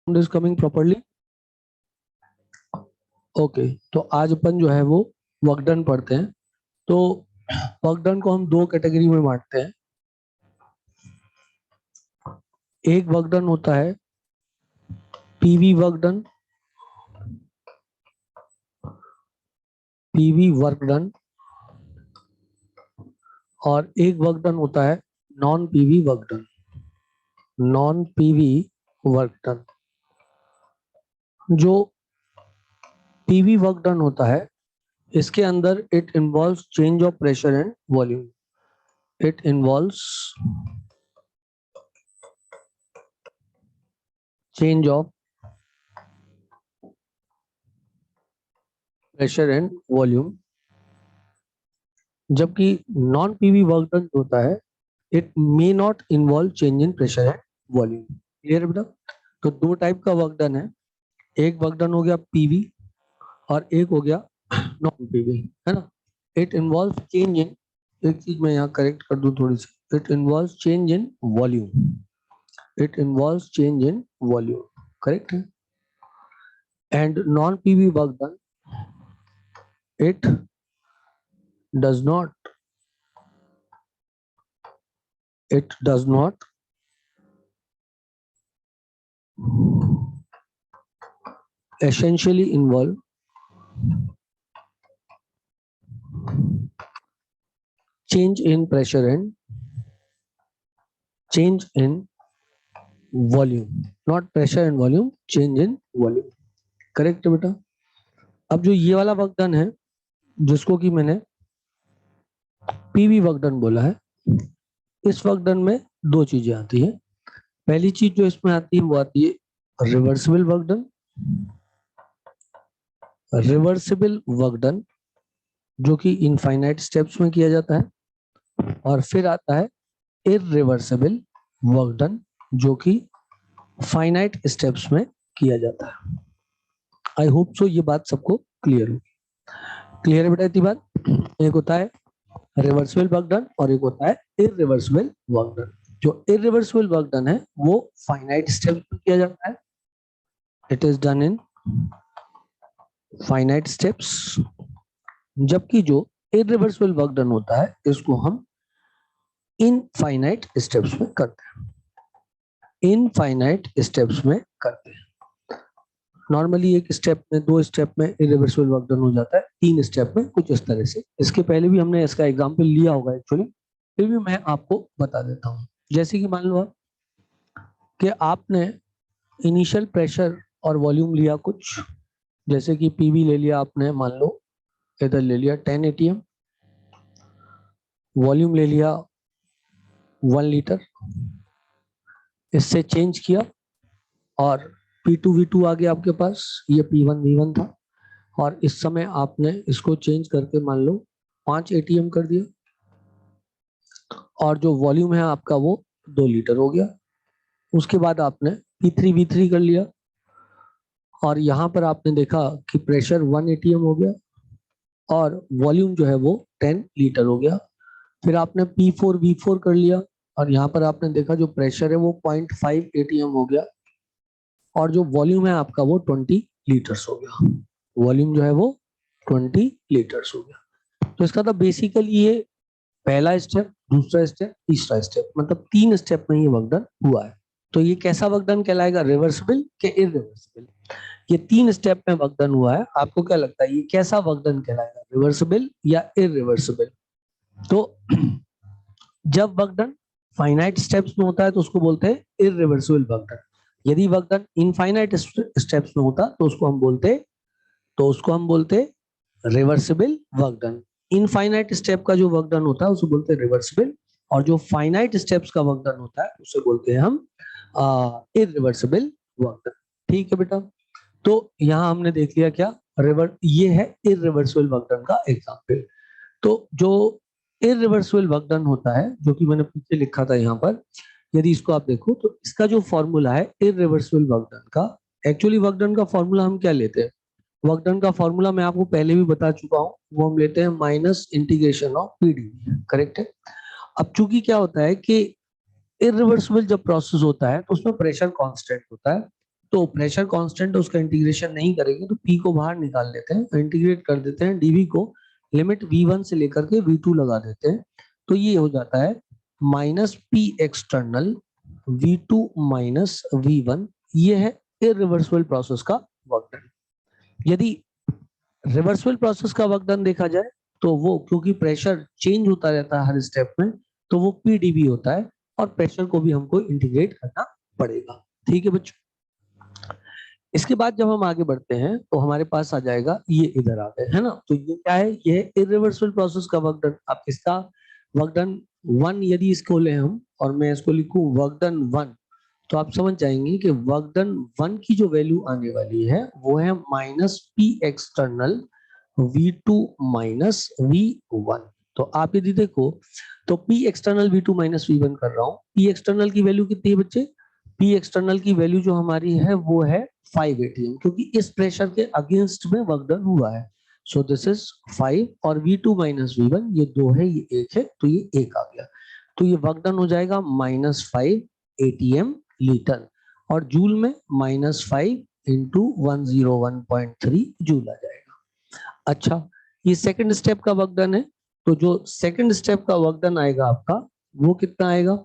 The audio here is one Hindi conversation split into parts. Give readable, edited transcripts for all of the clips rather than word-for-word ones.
Sound is coming properly? Okay तो आज अपन जो है वो वर्क डन पढ़ते हैं। तो वर्क डन को हम दो कैटेगरी में बांटते हैं। एक वर्क डन होता है PV work done, PV work done, और एक वर्क डन होता है non PV work done, non PV work done. जो पीवी वर्क डन होता है इसके अंदर it involves change of pressure and volume. It involves change of pressure and volume, जबकि नॉन पीवी वर्क डन होता है it may not involve change in pressure and volume. Clear है बेटा? तो दो टाइप का वर्क डन है, एक वर्क डन हो गया पीवी और एक हो गया नॉन पीवी, है ना। इट इन्वॉल्व चेंज इन, एक चीज मैं यहाँ करेक्ट कर दूं थोड़ी सी, it involve change in volume, it involve change in volume, correct है। And non PV work done it does not, it does not essentially involve change in pressure and change in volume, not pressure and volume, change in volume, correct है बेटा। अब जो ये वाला वर्क डन है जिसको कि मैंने पीवी वर्क डन बोला है, इस वर्क डन में दो चीजें आती है। पहली चीज जो इसमें आती है वो आती है reversible work done, reversible work done जो कि इनफाइनाइट स्टेप्स में किया जाता है, और फिर आता है इररिवर्सिबल वर्क डन जो कि फाइनाइट स्टेप्स में किया जाता है। आई होप सो ये बात सबको क्लियर होगी। क्लियर है बेटा इतनी बात? एक होता है रिवर्सिबल वर्क डन और एक होता है इररिवर्सिबल वर्क डन। जो इररिवर्सिबल वर्क डन है वो फाइनाइट स्टेप्स में किया जाता है, it is done in finite steps, जबकि जो इररिवर्सिबल वर्क डन होता है इसको हम इनफाइनाइट स्टेप्स में करते हैं, इनफाइनाइट स्टेप्स में करते हैं। नॉर्मली एक स्टेप में, दो स्टेप में इरिवर्सिबल वर्क डन हो जाता है, तीन स्टेप में कुछ इस तरह से। इसके पहले भी हमने इसका एग्जांपल लिया होगा एक्चुअली, फिर भी मैं आपको बता देता हूँ। जैसे कि मान लो कि आपने इनिशियल प्रेशर और वॉल्यूम लिया कुछ, जैसे कि पीवी ले लिया आपने, मान लो इधर ले लिया 10 एटीएम, वॉल्यूम ले लिया 1 लीटर, इससे चेंज किया और P2 V2 आ गया आपके पास, ये P1 V1 था, और इस समय आपने इसको चेंज करके मान लो 5 एटीएम कर दिया, और जो वॉल्यूम है आपका वो 2 लीटर हो गया। उसके बाद आपने P3 V3 कर लिया, और यहाँ पर आपने देखा कि प्रेशर 1 एटीएम हो गया और वॉल्यूम जो है वो 10 लीटर हो गया। फिर आपने P4 V4 कर लिया, और यहाँ पर आपने देखा जो प्रेशर है वो 0.5 एटीएम हो गया, और जो वॉल्यूम है आपका वो 20 लीटर्स हो गया। वॉल्यूम जो है वो 20 लीटर्स हो गया। तो इसका तो बेसिकली ये पहला स्टेप, दूसरा स्टेप, तीसरा स्टेप, मतलब 3 स्टेप में ये वर्क डन हुआ है। तो ये कैसा वर्क डन कहलाएगा? रिवर्सिबल के इररिवर्सिबल? ये 3 स्टेप में वर्क डन हुआ है। आपको क्या लगता है ये कैसा वर्क डन कहलाएगा, रिवर्सिबल या इररिवर्सिबल? तो जब वर्क डन फाइनाइट स्टेप्स में होता है तो उसको बोलते हैं इररिवर्सिबल वर्क डन। यदि वर्क डन इनफाइनाइट स्टेप्स में होता तो उसको हम बोलते reversible work done. Infinite step का जो वर्क डन होता है उसे बोलते हैं रिवर्सिबल, और जो फाइनाइट स्टेप्स का वर्क डन होता है उसे बोलते हैं हम इररिवर्सिबल वर्क डन। ठीक है बेटा? तो यहाँ हमने देख लिया क्या, ये है इररिवर्सिबल वर्क डन का एग्जांपल। तो जो इररिवर्सिबल वर्क डन होता है, जो कि मैंने पीछे लिखा था यहाँ पर, यदि इसको आप देखो तो इसका जो फॉर्मूला है इररिवर्सिबल वर्क डन का, एक्चुअली वर्क डन का फॉर्मूला हम क्या लेते हैं? वर्क डन का फॉर्मूला मैं आपको पहले भी बता चुका हूँ, वो हम लेते हैं minus integration of PDV, correct है। अब चूंकि क्या होता है कि इररिवर्सिबल जब प्रोसेस होता है तो उसमें प्रेशर कांस्टेंट होता है, तो प्रेशर कांस्टेंट उसका इंटीग्रेशन नहीं करेंगे तो पी को बाहर निकाल लेते हैं, इंटीग्रेट कर देते हैं डीवी को, लिमिट v1 से लेकर के v2 लगा देते हैं, तो ये हो जाता है minus P external v2 minus v1। ये है इरिवर्सिबल प्रोसेस का वर्क डन। यदि रिवर्सिबल प्रोसेस का वर्क डन देखा जाए तो वो, क्योंकि प्रेशर चेंज होता रहता है हर स्टेप में, तो वो पीडीवी होता है और प्रेशर को भी हमको इंटीग्रेट करना पड़ेगा। ठीक है बच्चों, इसके बाद जब हम आगे बढ़ते हैं तो हमारे पास आ जाएगा ये इधर आ गए है ना, तो ये क्या है, ये इरिवर्सिबल प्रोसेस का वर्क डन। अब इसका वर्क डन 1 यदि इसको ले हम और मैं इसको लिखूं वर्क डन 1, तो आप समझ जाएंगे कि वर्क डन 1 की जो वैल्यू आने वाली है वो है minus P external v2 minus v1। तो आप यदि देखो तो p external v2 minus v1 कर रहा हूँ, p एक्सटर्नल की वैल्यू कितनी है बच्चे, p एक्सटर्नल की वैल्यू जो हमारी है वो है 5 atm, क्योंकि इस प्रेशर के अगेंस्ट में वर्क डन हुआ है। सो दिस इज 5 और v2 माइनस v1 ये 2 है, ये 1 है, तो ये 1 आ गया, तो ये वर्क डन हो जाएगा -5 atm लीटर, और जूल में -5 इंटू 101.3 जूल आ जाएगा। अच्छा, ये सेकंड स्टेप का वर्क डन है, तो जो सेकंड स्टेप का वर्क डन आएगा आपका वो कितना आएगा,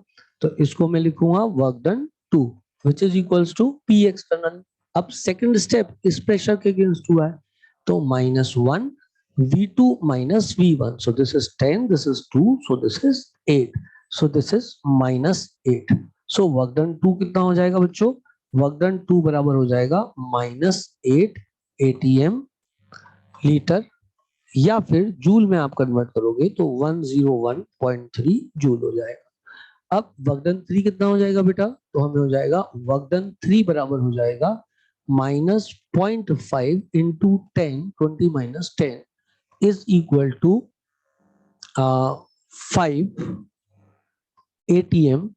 तो इसको मैं लिखूंगा work done 2 which is equals to P external. अब सेकंड स्टेप इस प्रेशर के अगेंस्ट हुआ है, तो -1 v2 minus v1, so this is 10, this is 2, so this is 8, so this is -8। so work done 2 कितना हो जाएगा बच्चों, वर्क डन 2 बराबर हो जाएगा -8 atm लीटर, या फिर जूल में आप कन्वर्ट करोगे तो 101.3 जूल हो जाएगा। अब वर्क डन 3 कितना हो जाएगा बेटा, तो हमें हो जाएगा वर्क डन 3 बराबर हो जाएगा -0.5 into 10 20 minus 10 is equal to 5 atm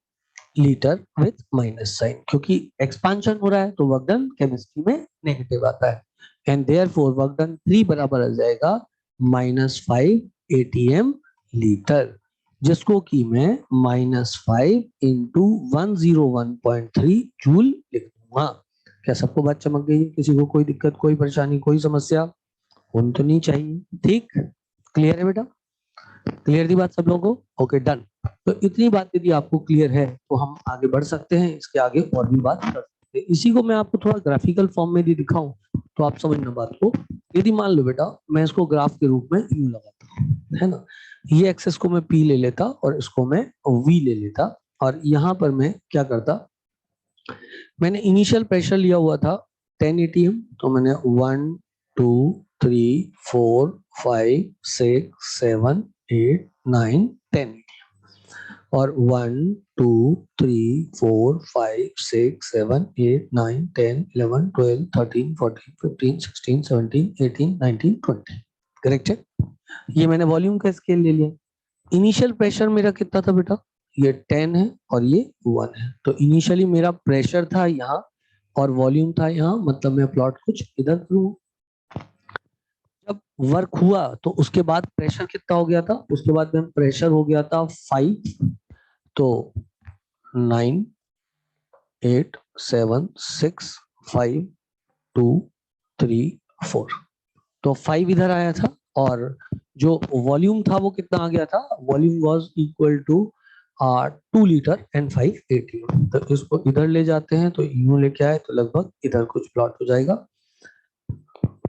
litre with minus sign, क्योंकि एक्सपांशन हो रहा है तो वर्क डन केमिस्ट्री में नेगेटिव आता है, एंड देयरफॉर वर्क डन 3 बराबर आ जाएगा -5 atm लीटर, जिसको कि मैं -5 इंटू 101.3 जूल लिख दूंगा। क्या सबको बात चमक गई, किसी को कोई दिक्कत, कोई परेशानी, कोई समस्या होनी तो नहीं चाहिए। ठीक, क्लियर है बेटा, क्लियर थी बात सब लोगों को, ओके डन। तो इतनी बात यदि आपको क्लियर है तो हम आगे बढ़ सकते हैं, इसके आगे और भी बात कर सकते हैं। इसी को मैं आपको थोड़ा ग्राफिकल फॉर्म में यदि दिखाऊं तो आप समझना बात को। यदि मान लो बेटा मैं इसको ग्राफ के रूप में यूं लगाता हूं, है ना, ये एक्सेस को मैं पी ले लेता और इसको मैं वी ले लेता, और यहाँ पर मैं क्या करता, मैंने इनिशियल प्रेशर लिया हुआ था 10 atm, तो मैंने 1 2 3 4 5 6 7 8 9 10 और 1 2 3 4 5 6 7 8 9 10 11 12 13 14 15 16 17 18 19 20, करेक्ट है। ये मैंने वॉल्यूम का स्केल ले लिया। इनिशियल प्रेशर मेरा कितना था बेटा, ये 10 है और ये 1 है, तो इनिशियली मेरा प्रेशर था यहाँ और वॉल्यूम था यहाँ, मतलब मैं प्लॉट कुछ इधर करूँ। जब वर्क हुआ तो उसके बाद प्रेशर कितना हो गया था, उसके बाद में प्रेशर हो गया था 5, तो 9 8 7 6 5 2 3 4, तो 5 इधर आया था, और जो वॉल्यूम था वो कितना आ गया था, volume was equal to 2 litre and 5 atm। तो इसको इधर ले जाते हैं तो यूं लेके आए तो लगभग इधर कुछ प्लॉट हो जाएगा।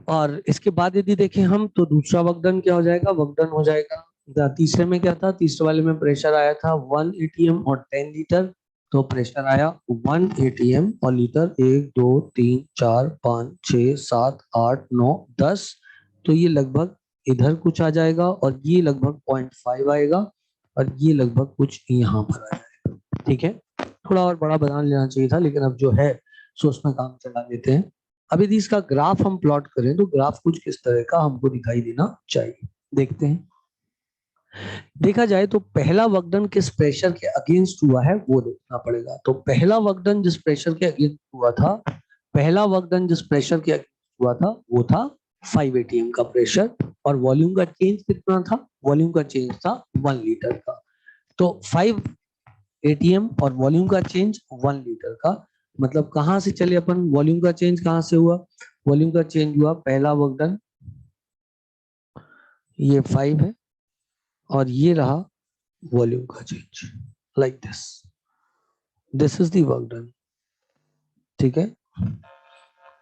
और इसके बाद यदि देखें हम तो दूसरा वर्क डन क्या हो जाएगा, वर्क डन हो जाएगा, तीसरे में क्या था, तीसरे वाले में प्रेशर आया था 1 atm और 10 लीटर, तो प्रेशर आया 1 atm और लीटर 1 2 3 4 5 6 7 8 9 10, तो ये लगभग इधर कुछ आ जाएगा, और ये लगभग 0.5 आएगा, और ये लगभग कुछ यहाँ पर आ जाएगा। ठीक है, थोड़ा और बड़ा बना लेना चाहिए था, लेकिन अब जो है सो उसमें काम चला लेते हैं। अब यदि इसका ग्राफ हम प्लॉट करें तो ग्राफ कुछ किस तरह का हमको दिखाई देना चाहिए, देखते हैं। देखा जाए तो पहला वर्क डन किस प्रेशर के अगेंस्ट हुआ है वो देखना पड़ेगा। तो पहला वर्क डन जिस प्रेशर के अगेंस्ट हुआ था, पहला वर्क डन जिस प्रेशर के अगेंस्ट हुआ था वो था 5 atm का प्रेशर, और वॉल्यूम का चेंज कितना था, वॉल्यूम का चेंज था 1 लीटर का। तो 5 atm और वॉल्यूम का चेंज 1 लीटर का, मतलब कहाँ से चले अपन, वॉल्यूम का चेंज कहाँ से हुआ, वॉल्यूम का चेंज हुआ पहला वर्क डन, ये 5 है, और ये रहा वॉल्यूम का change, like this is the work done. ठीक है,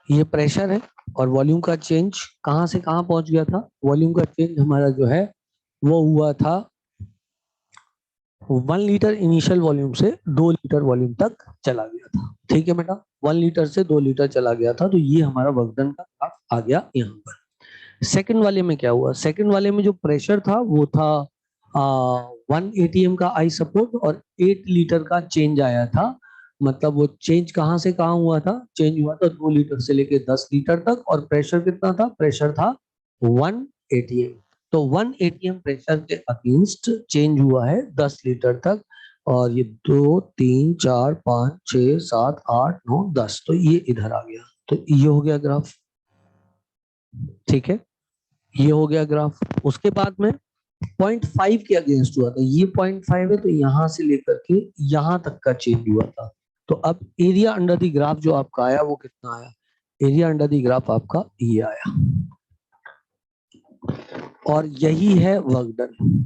ये प्रेशर है और वॉल्यूम का चेंज कहाँ से कहाँ पहुंच गया था, वॉल्यूम का चेंज हमारा जो है वो हुआ था 1 लीटर इनिशियल वॉल्यूम से 2 लीटर वॉल्यूम तक चला गया था। ठीक है बेटा, 1 लीटर से 2 लीटर चला गया था, तो ये हमारा वर्कडन का ग्राफ आ गया यहाँ पर। सेकंड वाले में क्या हुआ, सेकंड वाले में जो प्रेशर था वो था 1 एटीएम का आई सपोर्ट और 8 लीटर का चेंज आया था। मतलब वो चेंज कहाँ से कहाँ हुआ था, चेंज हुआ था 2 लीटर से लेके 10 लीटर तक, और प्रेशर कितना था, प्रेशर था 1 एटीएम। तो 1 एटीएम प्रेशर के अगेंस्ट चेंज हुआ है 10 लीटर तक, और ये 2 3 4 5 6 7 8 9 10, तो ये इधर आ गया, तो ये हो गया ग्राफ। ठीक है, ये हो गया ग्राफ। उसके बाद में 0.5 के अगेंस्ट हुआ था, ये 0.5 है, तो यहां से लेकर के यहां तक का चेंज हुआ था। तो अब एरिया अंडर द ग्राफ जो आपका आया वो कितना आया, एरिया अंडर द ग्राफ आपका ये आया, और यही है वर्क डन।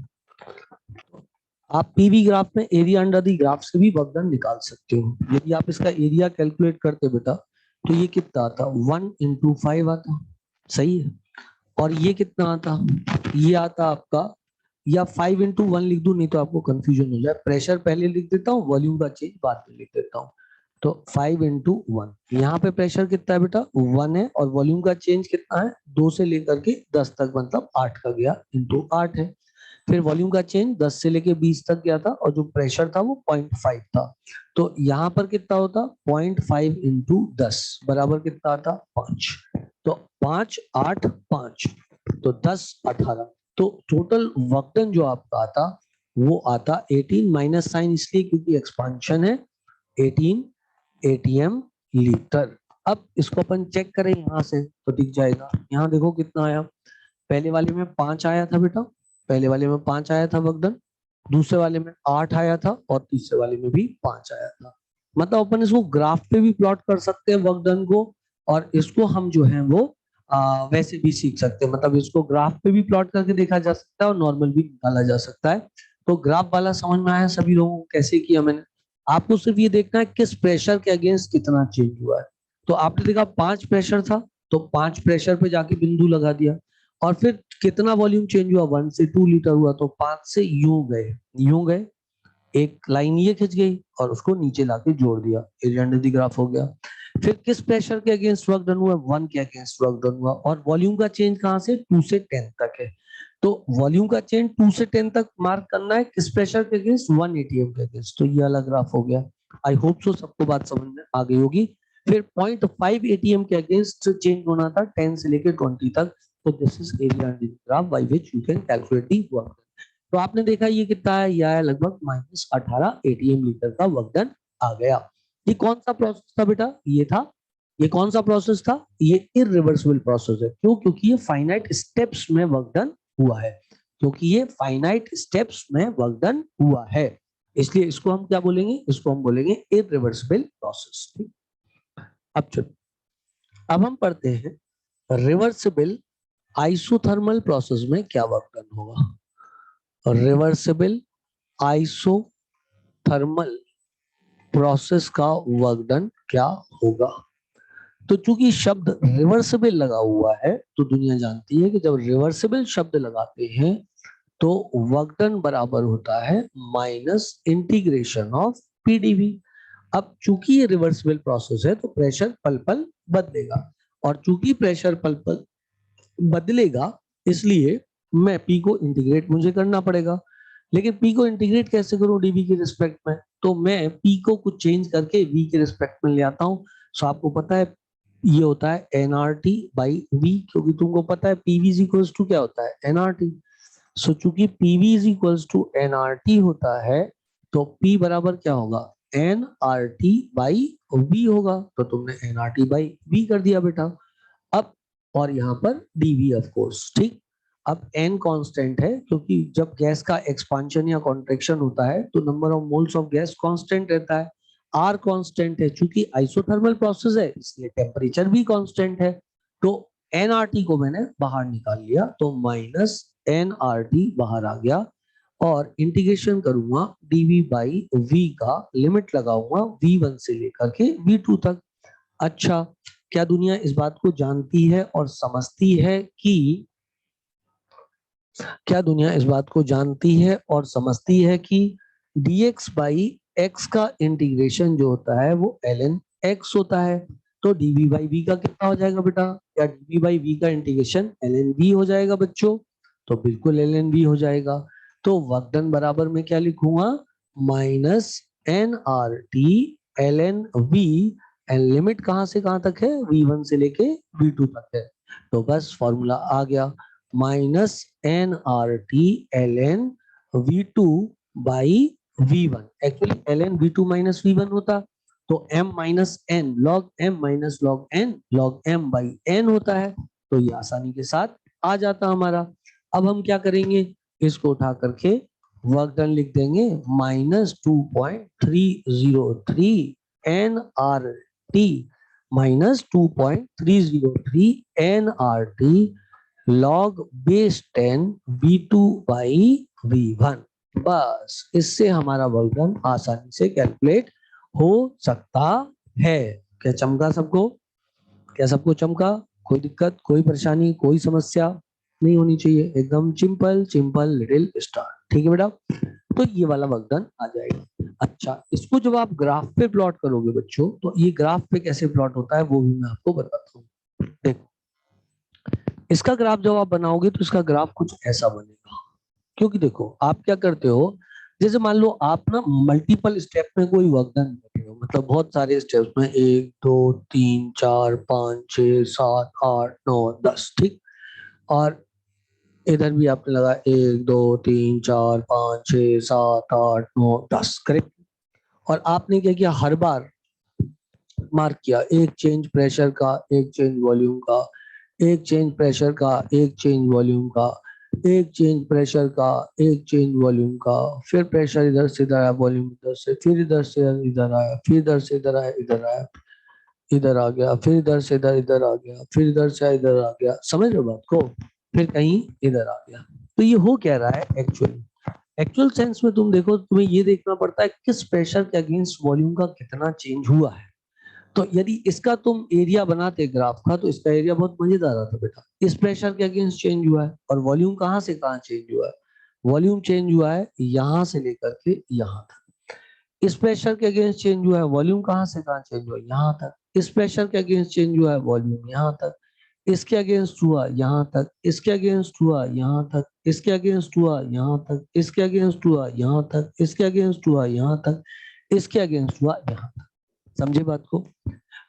आप पीवी ग्राफ में एरिया अंडर दी ग्राफ से भी वर्क डन निकाल सकते हो। यदि आप इसका एरिया कैलकुलेट करते बेटा तो ये कितना आता, 1 इंटू 5 आता, सही है। और ये कितना आता, ये आता आपका, या 5 इंटू 1 लिख दूं, नहीं तो आपको कंफ्यूजन हो जाए, प्रेशर पहले लिख देता हूँ, वॉल्यूम का चेंज बाद में लिख देता हूँ। तो 5 इंटू 1, यहाँ पे प्रेशर कितना है बेटा 1 है, और वॉल्यूम का चेंज कितना है 2 से लेकर के 10 तक, मतलब 8 का गया, इंटू 8 है। फिर वॉल्यूम का चेंज 10 से लेके 20 तक गया था, और जो प्रेशर था वो 0.5 था। तो यहाँ पर कितना होता, 0.5 इंटू 10 बराबर कितना आता, 5। तो 5 8 5, तो 10 18, तो टोटल वर्क डन जो आपका आता वो आता 18, माइनस साइन इसलिए क्योंकि एक्सपांशन है, 18 एटीएम लीटर। अब इसको अपन चेक करें यहाँ से तो दिख जाएगा, यहाँ देखो कितना आया, पहले वाले में 5 आया था बेटा, पहले वाले में 5 आया था वर्कडन, दूसरे वाले में 8 आया था, और तीसरे वाले में भी 5 आया था। मतलब अपन इसको ग्राफ पे भी प्लॉट कर सकते हैं वर्कडन को, और इसको हम जो है वो वैसे भी सीख सकते हैं, मतलब इसको ग्राफ पे भी प्लॉट करके देखा जा सकता है और नॉर्मल भी निकाला जा सकता है। तो ग्राफ वाला समझ में आया सभी लोगों को कैसे किया मैंने, आपको सिर्फ ये देखना है किस प्रेशर के अगेंस्ट कितना चेंज हुआ है। तो आपने देखा 5 प्रेशर था, तो 5 प्रेशर पे जाके बिंदु लगा दिया, और फिर कितना वॉल्यूम चेंज हुआ, 1 से 2 लीटर हुआ, तो 5 से यूं गए, एक लाइन ये खिंच गई और उसको नीचे लाके जोड़ दिया, एरिया अंडर द ग्राफ हो गया। फिर किस प्रेशर के अगेंस्ट वर्क डन हुआ, 1 के अगेंस्ट वर्क डन हुआ, और वॉल्यूम का चेंज कहां से 2 से 10 तक है। तो वॉल्यूम का चेंज 2 से 10 तक मार्क करना है किस प्रेशर के अगेंस्ट, 1 एटीएम के अगेंस्ट, तो ये अलग ग्राफ हो गया। आई होप सो सबको बात समझ में आ गई होगी। फिर 0.5 एटीएम के अगेंस्ट चेंज होना था 10 से लेके 20 तक, तो this is area under the graph by which you can calculate the work. तो आपने देखा ये कितना है, ये आया लगभग -18 एटीएम लीटर का वर्क डन आ गया। ये कौन सा प्रोसेस था बेटा, ये था, ये कौन सा प्रोसेस था, ये इरिवर्सिबल प्रोसेस है। क्यों, क्योंकि ये फाइनाइट स्टेप्स में वर्क डन हुआ है, क्योंकि ये फाइनाइट स्टेप्स में वर्क डन हुआ है, इसलिए इसको हम क्या बोलेंगे, इसको हम बोलेंगे इरिवर्सिबल प्रोसेस। ठीक, अब चलो, अब हम पढ़ते हैं रिवर्सिबल आइसोथर्मल प्रोसेस में क्या वर्क डन होगा। रिवर्सिबल आइसोथर्मल प्रोसेस का वर्क डन क्या होगा। तो चूंकि शब्द रिवर्सिबल लगा हुआ है तो दुनिया जानती है कि जब रिवर्सिबल शब्द लगाते हैं तो वर्क डन बराबर होता है माइनस इंटीग्रेशन ऑफ पीडीवी। अब चूंकि ये रिवर्सिबल प्रोसेस है तो प्रेशर पल पल बदलेगा, और चूंकि प्रेशर पल पल बदलेगा इसलिए मैं पी को इंटीग्रेट मुझे करना पड़ेगा। लेकिन पी को इंटीग्रेट कैसे करूं डीवी के रिस्पेक्ट में, तो मैं पी को कुछ चेंज करके वी के रिस्पेक्ट में ले आता हूं। सो आपको पता है ये होता है एनआरटी बाई वी, क्योंकि तुमको पता है पीवी इज इक्वल्स टू क्या होता है, एनआरटी। सो चूंकि PV is equals to NRT होता है तो पी बराबर क्या होगा, एनआरटी बाई वी होगा, तो तुमने एनआरटी बाई वी कर दिया बेटा। अब और यहाँ पर डीवी ऑफ कोर्स, ठीक। अब एन कांस्टेंट है क्योंकि जब गैस का एक्सपांशन या कॉन्ट्रैक्शन होता है तो number of moles of gas constant रहता है, आर कांस्टेंट है, चूंकि आइसोथर्मल प्रोसेस है इसलिए टेम्परेचर भी कांस्टेंट है। तो एनआरटी को मैंने बाहर निकाल लिया, तो माइनस एनआरटी बाहर आ गया, और इंटीग्रेशन करूंगा डीवी बाई वी का, लिमिट लगाऊंगा V1 से लेकर के V2 तक। अच्छा, क्या दुनिया इस बात को जानती है और समझती है कि क्या दुनिया इस बात को जानती है और समझती है कि dx बाई एक्स का इंटीग्रेशन जो होता है वो ln x होता है। तो dv बाई v का कितना हो जाएगा बेटा? क्या dv बाई v का इंटीग्रेशन ln v हो जाएगा बच्चों? तो बिल्कुल ln v हो जाएगा। तो वर्क डन बराबर में क्या लिखूंगा? Minus N R T ln v, and limit कहां से कहां तक है? v1 से लेके v2 तक है। तो बस फॉर्मूला आ गया, minus N R T L N V two by V one. Actually L N V two minus V one होता, तो m माइनस एन log m minus log n log m by n होता है। तो ये आसानी के साथ आ जाता हमारा। अब हम क्या करेंगे, इसको उठा करके वर्क डन लिख देंगे, -2.303 N R T, -2.303 N R T log base 10 v2 by v1। बस इससे हमारा वर्क डन आसानी से कैलकुलेट हो सकता है। क्या चमका सबको? क्या सबको चमका? कोई दिक्कत, कोई परेशानी, कोई समस्या नहीं होनी चाहिए, एकदम सिंपल सिंपल लिटिल स्टार। ठीक है बेटा, तो ये वाला वर्क डन आ जाएगा। अच्छा, इसको जब आप ग्राफ पे प्लॉट करोगे बच्चों, तो ये ग्राफ पे कैसे प्लॉट होता है वो भी मैं आपको बताता हूँ। देखो, इसका ग्राफ जब आप बनाओगे तो इसका ग्राफ कुछ ऐसा बनेगा। क्योंकि देखो आप क्या करते हो, जैसे मान लो आप ना मल्टीपल स्टेप में कोई वर्क डन कर रहे हो, मतलब बहुत सारे स्टेप्स में, 1 2 3 4 5 6 7 8 9 10, ठीक। और इधर भी आपने लगा 1 2 3 4 5 6 7 8 9 10, करेक्ट। और आपने क्या किया, हर बार मार्क किया, एक चेंज प्रेशर का, एक चेंज वॉल्यूम का, एक चेंज प्रेशर का, एक चेंज वॉल्यूम का, एक चेंज प्रेशर का, एक चेंज वॉल्यूम का, फिर प्रेशर इधर से इधर आया, वॉल्यूम इधर से, फिर इधर से इधर आया, फिर इधर से इधर आया, इधर आया, इधर आ गया, फिर इधर से इधर इधर आ गया, फिर इधर से इधर आ गया। समझ रहे हो बात को? फिर कहीं इधर आ गया। तो ये हो क्या रहा है एक्चुअली? एक्चुअल सेंस में तुम देखो, तुम्हें ये देखना पड़ता है किस प्रेशर के अगेंस्ट वॉल्यूम का कितना चेंज हुआ है। तो यदि इसका तुम एरिया बनाते ग्राफ का, तो इसका एरिया बहुत मजेदार आता बेटा। इस प्रेशर के अगेंस्ट चेंज हुआ है, और वॉल्यूम कहां से कहां चेंज हुआ है? वॉल्यूम चेंज हुआ है यहां से लेकर के यहां तक। इस प्रेशर के अगेंस्ट चेंज हुआ है, वॉल्यूम कहां से कहां चेंज हुआ? यहां तक। इस प्रेशर के अगेंस्ट चेंज हुआ है, वॉल्यूम यहां तक। इसके अगेंस्ट हुआ यहां तक, इसके अगेंस्ट हुआ यहां तक, इसके अगेंस्ट हुआ यहां तक, इसके अगेंस्ट हुआ यहां तक, इसके अगेंस्ट हुआ यहां तक, इसके अगेंस्ट हुआ यहां तक। समझे बात को?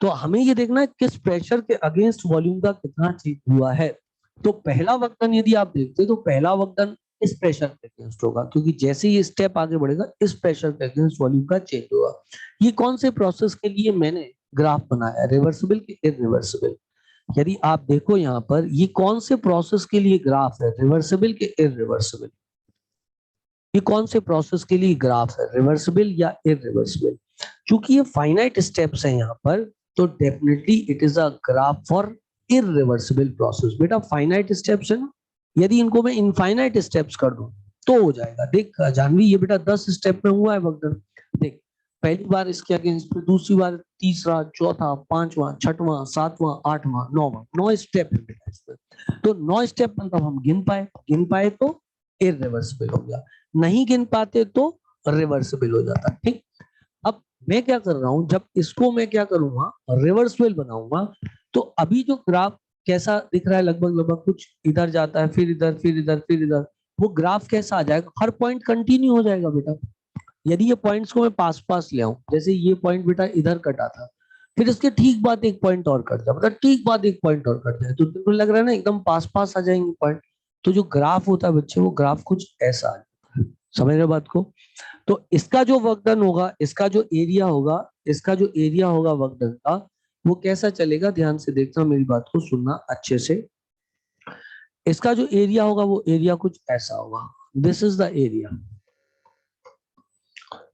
तो हमें ये देखना है किस प्रेशर के अगेंस्ट वॉल्यूम का कितना चेंज हुआ है। तो पहला वक्तन यदि आप देखते हैं, तो पहला वक्तन इस प्रेशर के अगेंस्ट होगा, क्योंकि जैसे ही स्टेप आगे बढ़ेगा इस प्रेशर के अगेंस्ट वॉल्यूम का चेंज होगा। ये कौन से प्रोसेस के लिए मैंने ग्राफ बनाया? रिवर्सिबल के इरिवर्सिबल? यदि आप देखो यहाँ पर, ये कौन से प्रोसेस के लिए ग्राफ है? रिवर्सिबल के इरिवर्सिबल? ये कौन से प्रोसेस के लिए ग्राफ है? रिवर्सिबल या इरिवर्सिबल? क्योंकि ये फाइनाइट स्टेप्स हैं यहाँ पर, तो definitely it is a graph for irreversible process. बेटा फाइनाइट स्टेप्स है ना, यदि इनको मैं इनफाइनाइट स्टेप्स कर दूं तो हो जाएगा। देख जानवी, ये बेटा 10 स्टेप में हुआ है वक्तन। देख, पहली बार इसके अगेंस्ट, फिर दूसरी बार, तीसरा, चौथा, पांचवा, छठवां, सातवां, आठवां, नौवां, 9 स्टेप है बेटा इसमें। तो 9 स्टेप मतलब हम गिन पाए तो इरिवर्सिबल हो गया, नहीं गिन पाते तो रिवर्सिबल हो जाता। ठीक। अब मैं क्या कर रहा हूं, जब इसको मैं क्या करूंगा, रिवर्सिबल बनाऊंगा, तो अभी जो ग्राफ कैसा दिख रहा है, लगभग लगभग कुछ इधर जाता है, फिर इधर, फिर इधर, फिर इधर, वो ग्राफ कैसा आ जाएगा? हर पॉइंट कंटिन्यू हो जाएगा बेटा। यदि ये पॉइंट्स को मैं पास पास ले आऊं, जैसे ये पॉइंट बेटा इधर कटा था, फिर इसके ठीक बाद एक पॉइंट और कट जाए, मतलब ठीक बाद एक पॉइंट और कट जाए, तो तुमको लग रहा है ना एकदम पास पास आ जाएंगे पॉइंट। तो जो ग्राफ होता है बच्चे, वो ग्राफ कुछ ऐसा आ जाता है। समझ रहे हो बात को? तो इसका जो वर्क डन होगा, इसका जो एरिया होगा, इसका जो एरिया होगा वर्क डन का, वो कैसा चलेगा? ध्यान से देखना, मेरी बात को सुनना अच्छे से। इसका जो एरिया होगा वो एरिया कुछ ऐसा होगा। This is the area,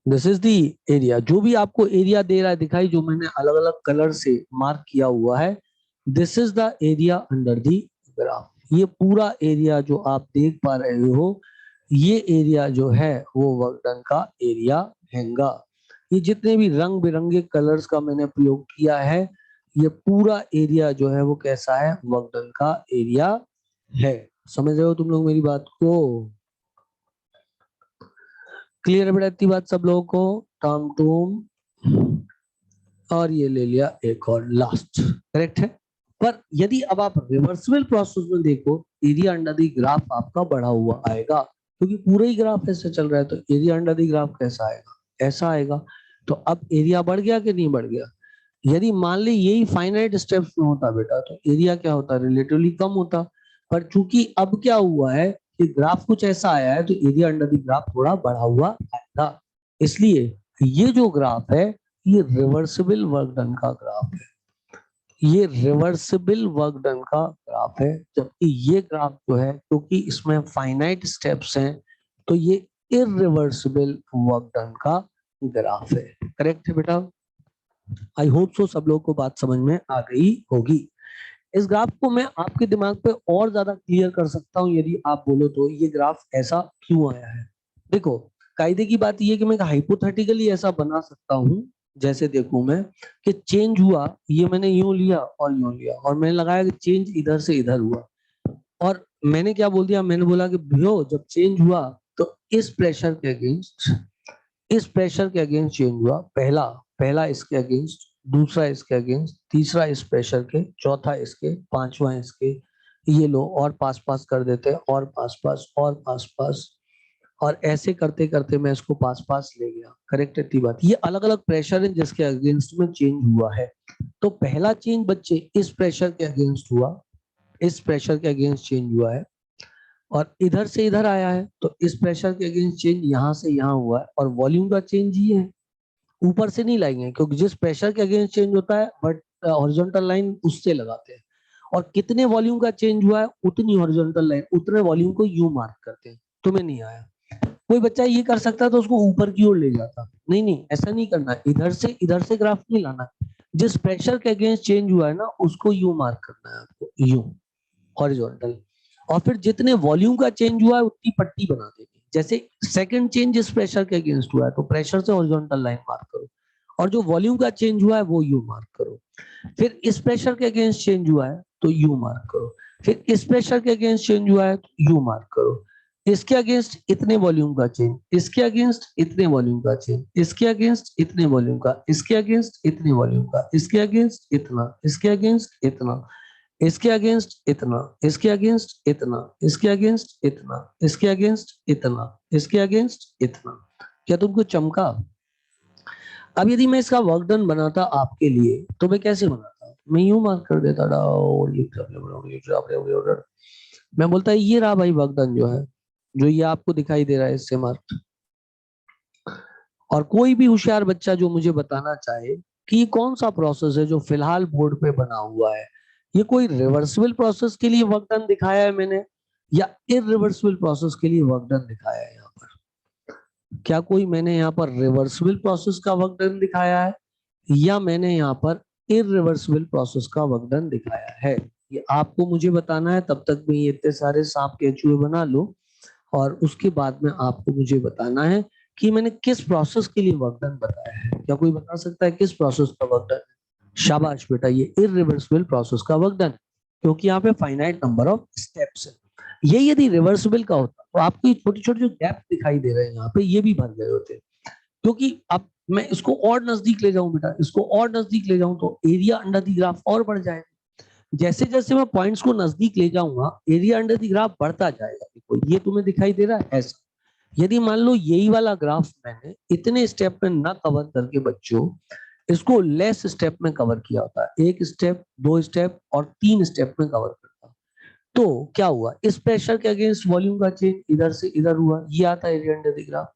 this is the area. जो भी आपको एरिया दे रहा है दिखाई, जो मैंने अलग अलग कलर से मार्क किया हुआ है, this is the area under the graph. ये पूरा एरिया जो आप देख पा रहे हो, ये एरिया जो है वो वर्क डन का एरिया हैगा। ये जितने भी रंग बिरंगे कलर्स का मैंने प्रयोग किया है, ये पूरा एरिया जो है वो कैसा है, वर्क डन का एरिया है। समझ रहे हो तुम लोग मेरी बात को? क्लियर है बेटा इतनी बात सब लोगों को? टॉम टूम, और ये ले लिया एक और लास्ट, करेक्ट है। पर यदि अब आप रिवर्सिबल प्रोसेस में देखो, एरिया अंडर द ग्राफ आपका बढ़ा हुआ आएगा, क्योंकि पूरा ही ग्राफ ऐसे चल रहा है, तो एरिया अंडर द ग्राफ कैसा आएगा, ऐसा आएगा। तो अब एरिया बढ़ गया कि नहीं बढ़ गया? यदि मान ली यही फाइनाइट स्टेप्स में होता बेटा, तो एरिया क्या होता, रिलेटिवली कम होता। पर चूंकि अब क्या हुआ है कि ग्राफ कुछ ऐसा आया है, तो एरिया अंडर द ग्राफ थोड़ा बढ़ा हुआ आएगा। इसलिए ये जो ग्राफ है, ये रिवर्सिबल वर्क डन का ग्राफ है। ये रिवर्सिबल वर्क डन का ग्राफ है। जबकि ये ग्राफ जो है, क्योंकि इसमें फाइनाइट स्टेप्स हैं, तो ये इरिवर्सिबल वर्क डन का ग्राफ है। करेक्ट है बेटा? आई होप सो सब लोगों को बात समझ में आ गई होगी। इस ग्राफ को मैं आपके दिमाग पे और ज्यादा क्लियर कर सकता हूँ यदि आप बोलो तो, ये ग्राफ ऐसा क्यों आया है। देखो, कायदे की बात ये है कि मैं हाइपोथेटिकली ऐसा बना सकता हूँ। जैसे देखूं मैं कि चेंज हुआ, ये मैंने यूं लिया और यूं लिया, और मैंने लगाया कि चेंज इधर से इधर हुआ। और मैंने क्या बोल दिया, मैंने बोला कि भैया जब चेंज हुआ तो इस प्रेशर के अगेंस्ट, इस प्रेशर के अगेंस्ट चेंज हुआ। पहला पहला इसके अगेंस्ट, दूसरा इसके अगेंस्ट, तीसरा इस प्रेशर के, चौथा इसके, पांचवा इसके। ये लो और पास पास कर देते हैं, और पास पास और पास पास, और ऐसे करते करते मैं इसको पास पास ले गया। करेक्ट है बात? ये अलग अलग प्रेशर है जिसके अगेंस्ट में चेंज हुआ है। तो पहला चेंज बच्चे इस प्रेशर के अगेंस्ट हुआ, इस प्रेशर के अगेंस्ट चेंज हुआ है, और इधर से इधर आया है, तो इस प्रेशर के अगेंस्ट चेंज यहाँ से यहाँ हुआ है, और वॉल्यूम का चेंज ये है। ऊपर से नहीं लाएंगे, क्योंकि जिस प्रेशर के अगेंस्ट चेंज होता है बट हॉरिजॉन्टल लाइन उससे लगाते हैं, और कितने वॉल्यूम का चेंज हुआ है उतनी हॉरिजॉन्टल लाइन, उतने वॉल्यूम को यू मार्क करते हैं। तुम्हें नहीं आया? कोई बच्चा ये कर सकता तो उसको ऊपर की ओर ले जाता। नहीं नहीं, ऐसा नहीं करना, इधर से ग्राफ नहीं लाना। जिस प्रेशर के अगेंस्ट चेंज हुआ है ना, उसको यू मार्क करना है आपको, यू, हॉरिजॉन्टल। और फिर जितने वॉल्यूम का चेंज हुआ है उतनी पट्टी बना देनी। जैसे सेकंड चेंज जिस प्रेशर के अगेंस्ट हुआ है, तो प्रेशर से हॉरिजॉन्टल लाइन मार्क करो, और जो वॉल्यूम का चेंज हुआ है वो यू मार्क करो। फिर इस प्रेशर के अगेंस्ट चेंज हुआ है तो यू मार्क करो। फिर इस प्रेशर के अगेंस्ट चेंज हुआ है तो यू मार्क करो। इसके अगेंस्ट इतने वॉल्यूम का चेंज, इसके अगेंस्ट इतने वॉल्यूम का चेंज, इसके अगेंस्ट इतने वॉल्यूम का, इसके अगेंस्ट इतने वॉल्यूम का, इसके अगेंस्ट इतना, इसके अगेंस्ट इतना, इसके अगेंस्ट इतना, इसके अगेंस्ट इतना, इसके अगेंस्ट इतना, इसके अगेंस्ट इतना, इसके अगेंस्ट इतना। क्या तुमको चमका? अब यदि मैं इसका वर्क डन बनाता आपके लिए, तो मैं कैसे बनाता? मैं यूं मार्क कर देता, मैं बोलता ये रहा भाई वर्क डन जो है, जो ये आपको दिखाई दे रहा है, इससे मार्क। और कोई भी होशियार बच्चा जो मुझे बताना चाहे कि ये कौन सा प्रोसेस है जो फिलहाल बोर्ड पे बना हुआ है, ये कोई रिवर्सिबल प्रोसेस के लिए वर्क डन दिखाया है मैंने, या इरिवर्सिबल प्रोसेस के लिए वर्क डन दिखाया है यहाँ पर? क्या कोई मैंने यहाँ पर रिवर्सिबल प्रोसेस का वर्क डन दिखाया है, या मैंने यहाँ पर इरिवर्सिबल प्रोसेस का वर्क डन दिखाया है? ये आपको मुझे बताना है। तब तक मैं ये इतने सारे सांप केचुए बना लूं, और उसके बाद में आपको मुझे बताना है कि मैंने किस प्रोसेस के लिए वर्क डन बताया है। क्या कोई बता सकता है किस प्रोसेस का वर्क डन? शाबाश बेटा, ये इरिवर्सिबल प्रोसेस का वर्क डन, क्योंकि यहाँ पे फाइनाइट नंबर ऑफ स्टेप्स है। ये यदि रिवर्सिबल का होता तो आपको ये छोटे छोटे जो गैप दिखाई दे रहे हैं यहाँ पे, ये भी भर गए होते। क्योंकि अब मैं इसको और नजदीक ले जाऊं बेटा, इसको और नजदीक ले जाऊं, तो एरिया अंडर द ग्राफ और बढ़ जाएगा। जैसे जैसे मैं पॉइंट्स को नजदीक ले जाऊंगा, एरिया अंडर द ग्राफ बढ़ता जाएगा। देखो ये तुम्हें दिखाई दे रहा है ऐसा। यदि मान लो यही वाला ग्राफ मैंने इतने स्टेप में ना कवर करके बच्चों, इसको लेस स्टेप में कवर किया होता है, 1 स्टेप, 2 स्टेप और 3 स्टेप में कवर करता, तो क्या हुआ, इस प्रेशर के अगेंस्ट वॉल्यूम का चेंज इधर से इधर हुआ, ये आता है एरिया अंडर द ग्राफ।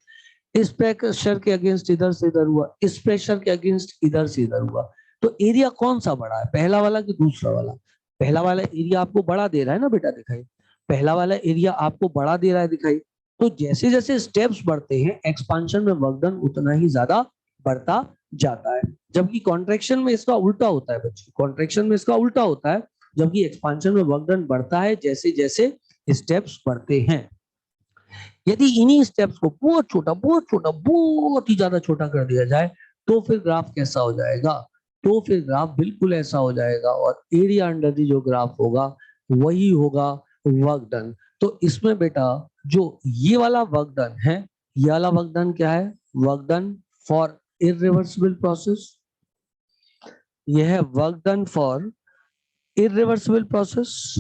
इस प्रेशर के अगेंस्ट इधर से इधर हुआ, इस प्रेशर के अगेंस्ट इधर से इधर हुआ। तो एरिया कौन सा बड़ा है, पहला वाला कि दूसरा वाला? पहला वाला एरिया आपको बड़ा दे रहा है ना बेटा, दिखाई। पहला वाला एरिया आपको बड़ा दे रहा है, दिखाई। तो जैसे जैसे स्टेप्स बढ़ते हैं एक्सपांशन में वर्क डन उतना ही ज्यादा बढ़ता जाता है, जबकि कॉन्ट्रैक्शन में इसका उल्टा होता है बच्चों, कॉन्ट्रैक्शन में इसका उल्टा होता है, जबकि एक्सपांशन में वर्क डन बढ़ता है जैसे जैसे स्टेप्स बढ़ते हैं। यदि इन्हीं स्टेप्स को बहुत ही ज्यादा छोटा कर दिया जाए तो फिर ग्राफ कैसा हो जाएगा, तो फिर ग्राफ बिल्कुल ऐसा हो जाएगा और एरिया अंडर दी जो ग्राफ होगा वही होगा वर्क डन। तो इसमें बेटा जो ये वाला वर्क डन है, ये वाला वर्क डन क्या है, work done for irreversible process, यह है work done for irreversible process,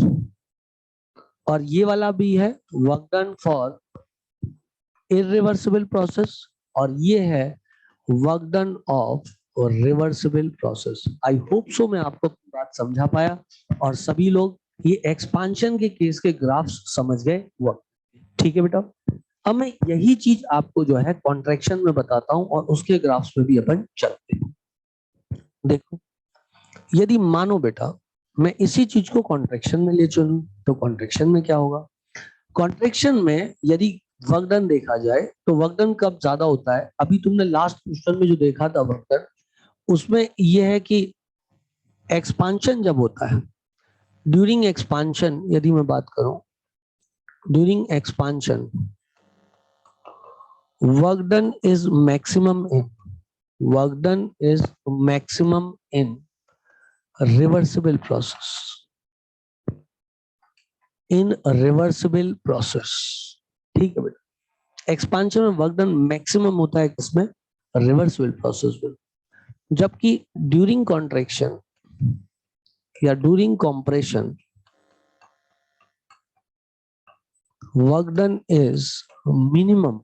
और ये वाला भी है work done for irreversible process, और ये है work done of reversible process. I hope so मैं आपको बात समझा पाया और सभी लोग ये एक्सपांशन के केस के ग्राफ्स समझ गए वर्क। ठीक है बेटा, अब मैं यही चीज आपको जो है कॉन्ट्रैक्शन में बताता हूं और उसके ग्राफ्स में भी अपन चलते हैं। देखो, यदि मानो बेटा मैं इसी चीज को कॉन्ट्रैक्शन में ले चलूं तो कॉन्ट्रैक्शन में क्या होगा, कॉन्ट्रैक्शन में यदि वर्क डन देखा जाए तो वर्क डन कब ज्यादा होता है, अभी तुमने लास्ट क्वेश्चन में जो देखा था वर्क डन, उसमें यह है कि एक्सपांशन जब होता है, ड्यूरिंग एक्सपांशन यदि मैं बात करूं, during expansion work done is maximum in, work done is maximum in reversible process, in reversible process. ठीक है बेटा, एक्सपांशन में वर्क डन मैक्सिमम होता है किसमें, रिवर्सिबल प्रोसेस में, जबकि ड्यूरिंग कॉन्ट्रैक्शन या during compression work done is minimum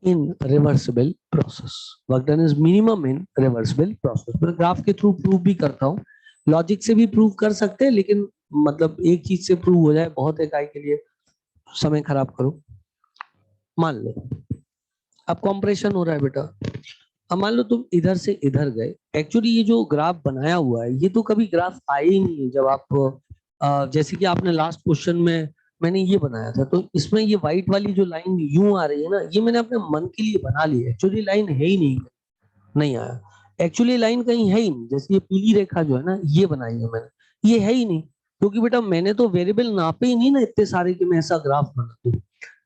in reversible process, work done is minimum in reversible process. मैं ग्राफ के थ्रू प्रूव भी करता हूँ, लॉजिक से भी प्रूव कर सकते हैं, लेकिन मतलब एक चीज से प्रूव हो जाए बहुत है, काय के लिए समय खराब करो। मान लो अब कंप्रेशन हो रहा है बेटा, अब मान लो तुम इधर से इधर गए, एक्चुअली ये जो ग्राफ बनाया हुआ है ये तो कभी ग्राफ आए ही नहीं है, जब आप जैसे कि आपने लास्ट क्वेश्चन में मैंने ये बनाया था, तो इसमें ये व्हाइट वाली जो लाइन यूं आ रही है ना, ये मैंने अपने मन के लिए बना ली है, एक्चुअली लाइन है ही नहीं, नहीं आया, एक्चुअली लाइन कहीं है ही नहीं, जैसे ये पीली रेखा जो है ना ये बनाई है मैंने, ये है ही नहीं, क्योंकि बेटा मैंने तो वेरिएबल नापे ही नहीं ना इतने सारे कि मैं ऐसा ग्राफ बना दूं,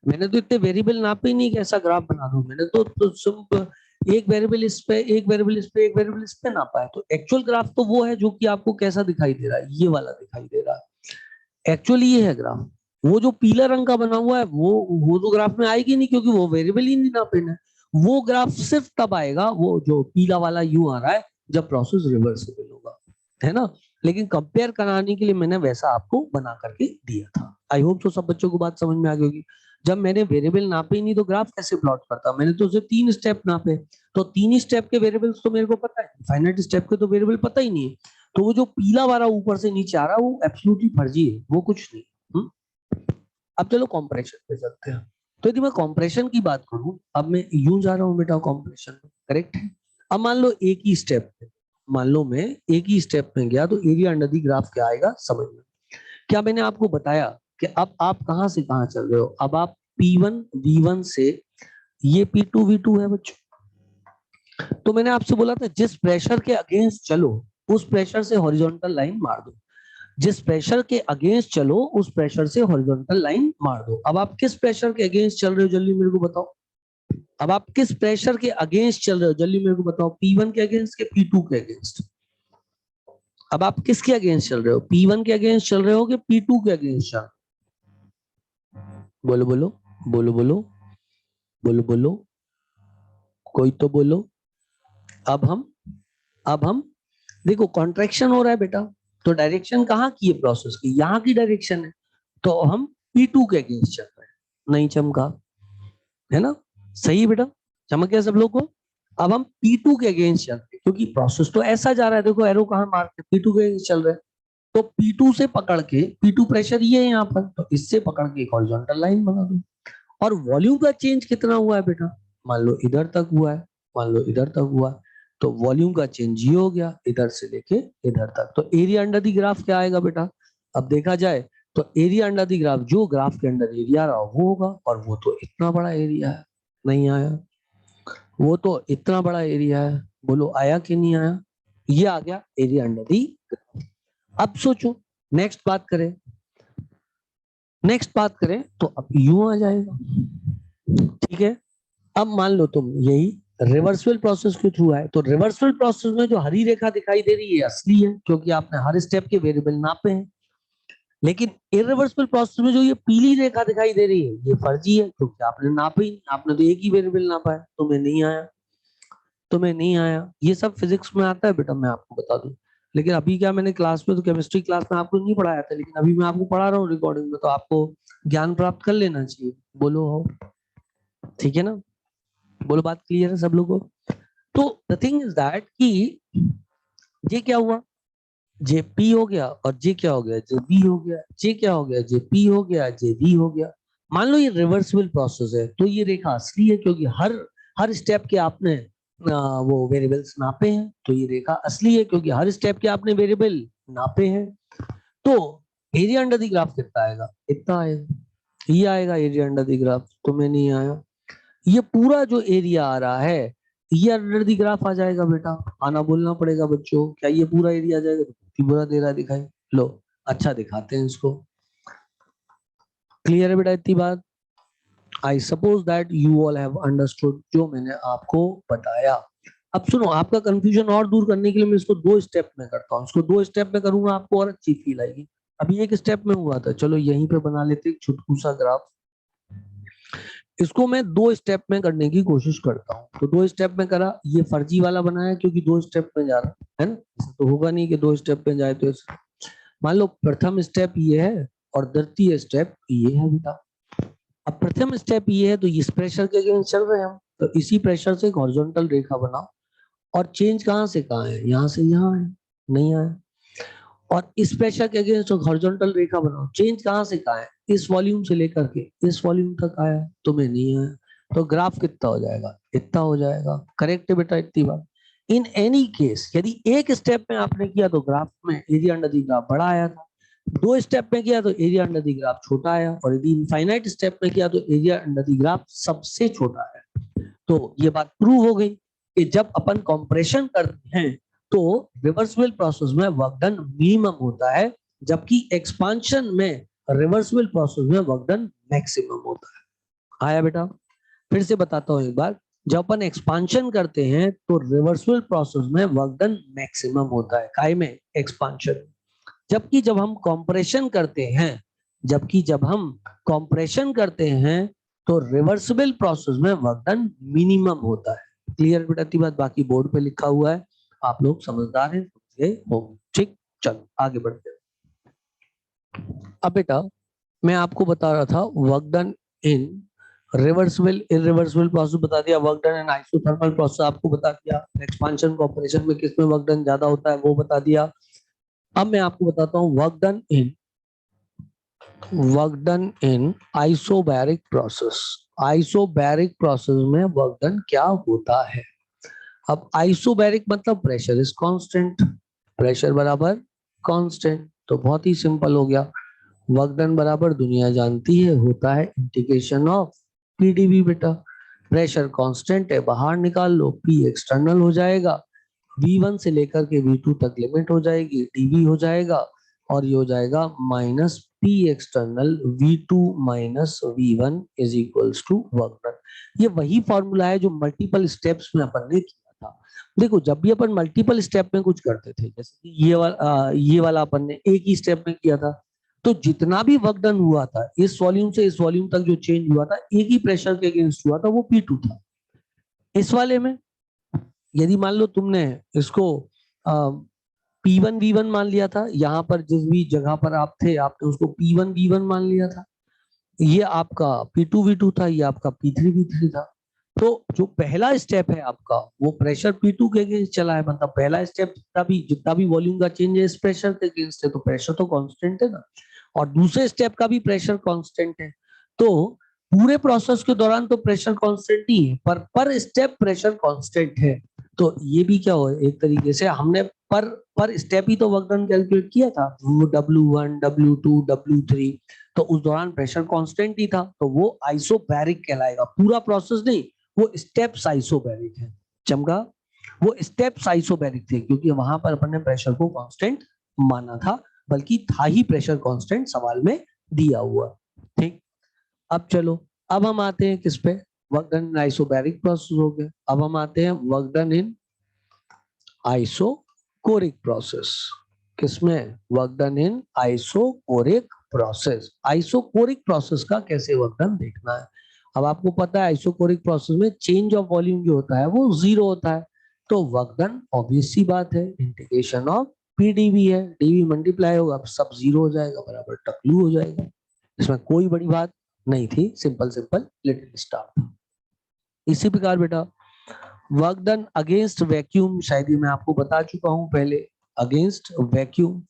मैंने तो इतने वेरिएबल नापे ही नहीं कि ऐसा ग्राफ बना दूं, मैंने तो सिर्फ एक वेरिएबल इस पे, एक वेरिएबल इस पे, एक वेरिएबल इस पे नापा है, तो एक्चुअल ग्राफ तो वो है जो कि आपको कैसा दिखाई दे रहा है, ये वाला दिखाई दे रहा है, एक्चुअली ये है ग्राफ। वो जो पीला रंग का बना हुआ है वो तो ग्राफ में आएगी नहीं, क्योंकि वो वेरिएबल ही नहीं नापे ना, वो ग्राफ सिर्फ तब आएगा, वो जो पीला वाला यू आ रहा है, जब प्रोसेस रिवर्सिबल होगा, है ना। लेकिन कंपेयर कराने के लिए मैंने वैसा आपको बना करके दिया था। आई होप तो सब बच्चों को बात समझ में आ गई होगी। जब मैंने वेरिएबल नापे ही नहीं तो ग्राफ कैसे प्लॉट करता, मैंने तो सिर्फ 3 स्टेप नापे, तो 3 ही स्टेप के वेरिएबल्स तो मेरे को पता है, फाइनाइट स्टेप के तो वेरिएबल पता ही नहीं है, तो वो जो पीला वाला ऊपर से नीचे आ रहा है वो एब्सोल्युटली फर्जी है, वो कुछ नहीं। अब चलो कॉम्प्रेशन पे चलते हैं। तो यदि मैं कॉम्प्रेशन की बात करूं, अब मैं यूं जा रहा हूं बेटा कॉम्प्रेशन में, करेक्ट है। अब मान लो एक ही स्टेप पे, मान लो मैं एक ही स्टेप में गया तो एरिया अंडर दी ग्राफ क्या आएगा समझ में। क्या मैंने आपको बताया कि अब आप कहां से कहां चल रहे हो, अब आप P1 V1 से, ये P2 V2 है बच्चों, तो मैंने आपसे बोला था जिस प्रेशर के अगेंस्ट चलो उस प्रेशर से हॉरिजॉन्टल लाइन मार दो, जिस प्रेशर के अगेंस्ट चलो उस प्रेशर से हॉरिजॉन्टल लाइन मार दो। अब आप किस प्रेशर के अगेंस्ट चल रहे हो जल्दी मेरे को बताओ, अब आप किस प्रेशर के अगेंस्ट चल रहे हो जल्दी मेरे को बताओ, P1 के अगेंस्ट के P2 के अगेंस्ट, अब आप किसके अगेंस्ट चल रहे हो, P1 के अगेंस्ट चल रहे हो कि P2 के अगेंस्ट चल, बोलो बोलो बोलो बोलो बोलो बोलो, कोई तो बोलो। अब हम देखो कॉन्ट्रैक्शन हो रहा है बेटा, तो डायरेक्शन कहाँ की है प्रोसेस की, यहाँ की डायरेक्शन है, तो हम P2 के अगेंस्ट चल रहे हैं, नहीं चमका, है ना, सही बेटा, चमक गया सब लोग को। अब हम P2 के अगेंस्ट चल रहे हैं क्योंकि प्रोसेस तो ऐसा जा रहा है, देखो एरो कहाँ मार के P2 के अगेंस्ट चल रहे हैं, तो P2 से पकड़ के, P2 प्रेशर ये है यहाँ पर, तो इससे पकड़ के एक हॉरिजॉन्टल लाइन बना दो। और वॉल्यूम का चेंज कितना हुआ है बेटा, मान लो इधर तक हुआ है, मान लो इधर तक हुआ है, तो वॉल्यूम का चेंज ये हो गया इधर से लेके इधर तक, तो एरिया अंडर दी ग्राफ क्या आएगा बेटा, अब देखा जाए तो एरिया अंडर द ग्राफ, जो ग्राफ के अंदर एरिया रहा वो होगा, और वो तो इतना बड़ा एरिया है, नहीं आया। वो तो इतना बड़ा एरिया है, बोलो आया कि नहीं आया? ये आ गया एरिया अंडर दी ग्राफ। अब सोचो नेक्स्ट बात करें, तो अब यूं आ जाएगा, ठीक है। अब मान लो तुम यही रिवर्सिबल प्रोसेस के थ्रू आए, तो रिवर्सिबल प्रोसेस में जो हरी रेखा दिखाई दे रही है असली है, क्योंकि आपने हर स्टेप के वेरिएबल नापे हैं। लेकिन इरिवर्सिबल प्रोसेस में जो ये पीली रेखा दिखाई दे रही है ये फर्जी है, क्योंकि आपने नापा ही नहीं, आपने तो एक ही वेरिएबल नापा है, तुम्हें नहीं आया। ये सब फिजिक्स में आता है बेटा, मैं आपको बता दूं। लेकिन अभी क्या, मैंने क्लास में तो केमिस्ट्री क्लास में आपको नहीं पढ़ाया था, लेकिन अभी मैं आपको पढ़ा रहा हूँ रिकॉर्डिंग में, तो आपको ज्ञान प्राप्त कर लेना चाहिए। बोलो हो, ठीक है ना? बोलो बात क्लियर है सब लोगों को? तो द थिंग इज दैट कि ये क्या हुआ, जे पी हो गया, और जे क्या हो गया, जे बी हो गया, जे क्या हो गया, जे पी हो गया, जे बी हो गया। मान लो ये रिवर्सिबल प्रोसेस है, तो ये रेखा असली है, क्योंकि हर हर स्टेप के आपने वो वेरिएबल्स नापे हैं, तो ये रेखा असली है, क्योंकि हर स्टेप के आपने वेरिएबल नापे हैं। तो एरिया अंडर द ग्राफ कितना आएगा? इतना आएगा, ये आएगा एरिया अंडर द ग्राफ। तुम्हें नहीं आया? ये पूरा जो एरिया आ रहा है ये अंडर द ग्राफ आ जाएगा बेटा, आना बोलना पड़ेगा बच्चों। क्या ये पूरा एरिया आ जाएगा? तो बुरा दे रहा दिखाई, लो अच्छा दिखाते हैं इसको। क्लियर है बेटा इतनी बात? I suppose that you all have understood जो मैंने आपको बताया। अब सुनो, आपका कंफ्यूजन और दूर करने के लिए मैं इसको 2 स्टेप में करता हूँ। इसको 2 स्टेप में करूंगा, आपको और अच्छी फील आएगी। अभी 1 स्टेप में हुआ था, चलो यहीं पे बना लेते एक छुटकू सा ग्राफ। इसको मैं 2 स्टेप में करने की कोशिश करता हूँ। तो 2 स्टेप में करा, ये फर्जी वाला बनाया क्योंकि 2 स्टेप में जा रहा है ना, तो होगा नहीं कि 2 स्टेप में जाए। तो मान लो प्रथम स्टेप ये है और द्वितीय स्टेप ये है बेटा। अब प्रथम स्टेप ये है, तो इस प्रेशर के अगेंस्ट चल रहे हैं हम, तो इसी प्रेशर से एक हॉरिजॉन्टल रेखा बनाओ, और चेंज कहाँ से कहाँ है, यहाँ से यहाँ है, नहीं आया। और इस प्रेशर के अगेंस्ट हॉरिजॉन्टल रेखा बनाओ, चेंज कहाँ से कहाँ है, इस वॉल्यूम से लेकर के इस वॉल्यूम तक आया, तुम्हें नहीं आया। तो ग्राफ कितना हो जाएगा? इतना हो जाएगा। करेक्ट है बेटा इतनी बात? इन एनी केस यदि एक स्टेप में आपने किया तो ग्राफ में एरिया अंडर द ग्राफ बड़ा आया था, 2 स्टेप में किया तो एरिया अंडर द ग्राफ छोटा आया, और यदि इनफाइनाइट स्टेप में किया तो एरिया अंडर द ग्राफ सबसे छोटा है। तो ये बात प्रूव हो गई कि जब अपन कंप्रेशन करते हैं तो रिवर्सिबल प्रोसेस में वर्क डन मिनिमम होता है, जबकि एक्सपांशन में रिवर्सिबल प्रोसेस में वर्क डन मैक्सिमम होता है। आया बेटा? फिर से बताता हूं एक बार, जब अपन एक्सपांशन करते हैं तो रिवर्सिबल प्रोसेस में वर्क डन मैक्सिमम होता है, काय में? एक्सपांशन। जबकि जब हम कंप्रेशन करते हैं, तो रिवर्सिबल प्रोसेस में वर्क डन मिनिमम होता है। क्लियर बेटा इतनी बात? बाकी बोर्ड पे लिखा हुआ है, आप लोग समझदार हैं, समझे हो? ठीक, चलो आगे बढ़ते हैं। अब बेटा मैं आपको बता रहा था वर्क डन इन रिवर्सिबल इरिवर्सिबल प्रोसेस बता दिया, work done in isothermal process आपको बता दिया, एक्सपांशन कॉम्प्रेशन में किसमें वर्क डन ज्यादा होता है वो बता दिया। अब मैं आपको बताता हूँ work done in isobaric process. Isobaric process में वर्क डन क्या होता है? अब आइसोबैरिक मतलब प्रेशर इज कांस्टेंट, प्रेशर बराबर कांस्टेंट, तो बहुत ही सिंपल हो गया। वर्क डन बराबर दुनिया जानती है होता है इंटीग्रेशन ऑफ पीडीवी बेटा। प्रेशर कांस्टेंट है, बाहर निकाल लो, पी एक्सटर्नल हो जाएगा, V1 से लेकर के V2 तक लिमिट हो जाएगी, dV हो जाएगा, और ये हो जाएगा minus P external V2 minus V1 is equals to work done. ये वही फॉर्मूला है जो मल्टीपल स्टेप्स में अपन ने किया था। देखो जब भी अपन मल्टीपल स्टेप में कुछ करते थे, जैसे कि ये वाला अपन ने एक ही स्टेप में किया था, तो जितना भी वर्क डन हुआ था इस वॉल्यूम से इस वॉल्यूम तक जो चेंज हुआ था एक ही प्रेशर के अगेंस्ट हुआ था, वो P2 था। इस वाले में यदि मान लो तुमने इसको P1 V1 मान लिया था, यहाँ पर जिस भी जगह पर आप थे आपने उसको P1 V1 मान लिया था, ये आपका P2 V2 था, ये आपका P3 V3 था। तो जो पहला स्टेप है आपका वो प्रेशर P2 के अगेंस्ट चला है, मतलब पहला स्टेप जितना भी वॉल्यूम का चेंज है इस प्रेशर के अगेंस्ट है, तो प्रेशर तो कांस्टेंट है ना, और दूसरे स्टेप का भी प्रेशर कांस्टेंट है। तो पूरे प्रोसेस के दौरान तो प्रेशर कांस्टेंट ही है, पर स्टेप प्रेशर कांस्टेंट है। तो ये भी क्या हो, एक तरीके से हमने पर स्टेप ही तो वर्क डन कैलकुलेट किया था, W1 W2 W3, तो उस दौरान प्रेशर कांस्टेंट ही था, तो वो आइसोबैरिक कहलाएगा, पूरा प्रोसेस नहीं, वो स्टेप्स आइसोबैरिक है। चमका, वो स्टेप्स आइसोबैरिक थे क्योंकि वहां पर अपन ने प्रेशर को कांस्टेंट माना था, बल्कि था ही प्रेशर कांस्टेंट सवाल में दिया हुआ। ठीक, अब चलो, अब हम आते हैं किस पे, work done in isobaric process हो गया, अब हम आते हैं work done in isochoric process. किसमें, work done in isochoric process. Isochoric process का कैसे वर्क डन देखना है। अब आपको पता है आइसोकोरिक प्रोसेस में चेंज ऑफ वॉल्यूम जो होता है वो 0 होता है, तो वर्क डन ऑब्वियस सी बात है इंटीग्रेशन ऑफ पीडीवी है, डीवी मल्टीप्लाई होगा, सब 0 हो जाएगा, बराबर टकलू हो जाएगा। इसमें कोई बड़ी बात नहीं थी, सिंपल सिंपल लिटिल स्टार। इसी प्रकार बेटा वर्क डन अगेंस्ट वैक्यूम, शायद ये मैं आपको बता चुका हूं पहले, अगेंस्ट वैक्यूम।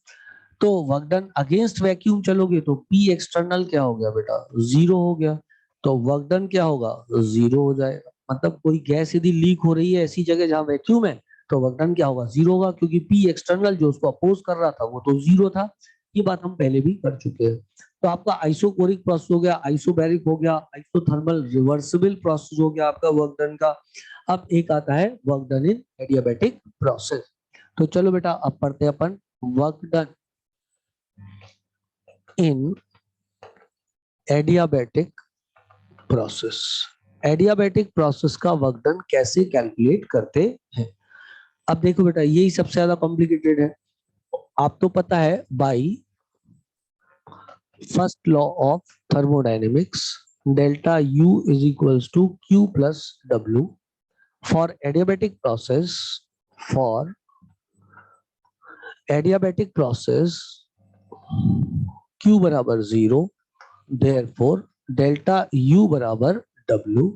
तो वर्क डन अगेंस्ट वैक्यूम चलोगे तो पी एक्सटर्नल क्या हो गया बेटा, 0 हो गया, तो वर्क डन क्या होगा, 0 हो जाएगा। मतलब कोई गैस यदि लीक हो रही है ऐसी जगह जहां वैक्यूम है, तो वर्क डन क्या होगा, 0 होगा, क्योंकि पी एक्सटर्नल जो उसको अपोज कर रहा था वो तो 0 था। ये बात हम पहले भी कर चुके हैं। तो आपका आइसोकोरिक प्रोसेस हो गया, आइसोबैरिक हो गया, आइसोथर्मल रिवर्सिबल प्रोसेस हो गया आपका वर्क डन का। अब एक आता है work done in adiabatic process. तो चलो बेटा अब पढ़ते हैं अपन work done in adiabatic process. Adiabatic process का वर्क डन कैसे कैलकुलेट करते हैं। अब देखो बेटा यही सबसे ज्यादा कॉम्प्लिकेटेड है। आप तो पता है by first law of thermodynamics, delta U is equals to Q plus W for adiabatic process, for adiabatic process Q बराबर 0, therefore delta U बराबर W।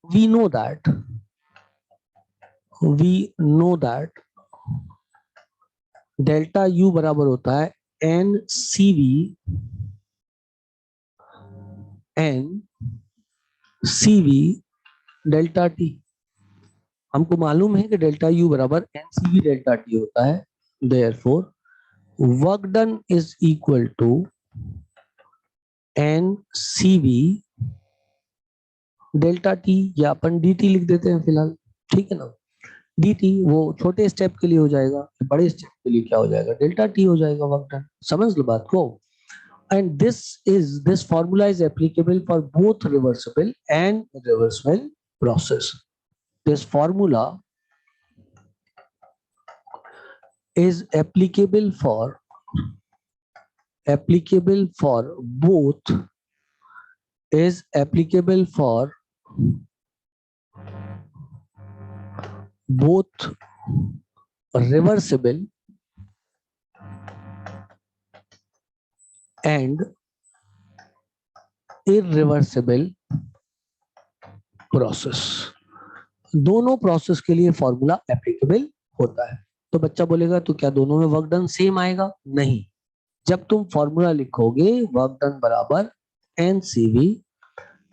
we know that delta U बराबर होता है NCV डेल्टा T। हमको मालूम है कि डेल्टा U बराबर NCV डेल्टा T होता है, therefore work done is equal to NCV delta T, या अपन DT लिख देते हैं फिलहाल, ठीक है ना। DT वो छोटे स्टेप के लिए हो जाएगा, बड़े स्टेप के लिए क्या हो जाएगा, डेल्टा T हो जाएगा वर्क डन। समझ लो बात को। and this formula is applicable for both reversible and irreversible process. This formula is applicable for both, is applicable for both reversible and irreversible process. दोनों प्रोसेस के लिए फॉर्मूला एप्लीकेबल होता है। तो बच्चा बोलेगा तो क्या दोनों में वर्क डन सेम आएगा, नहीं। जब तुम फॉर्मूला लिखोगे वर्क डन बराबर NCV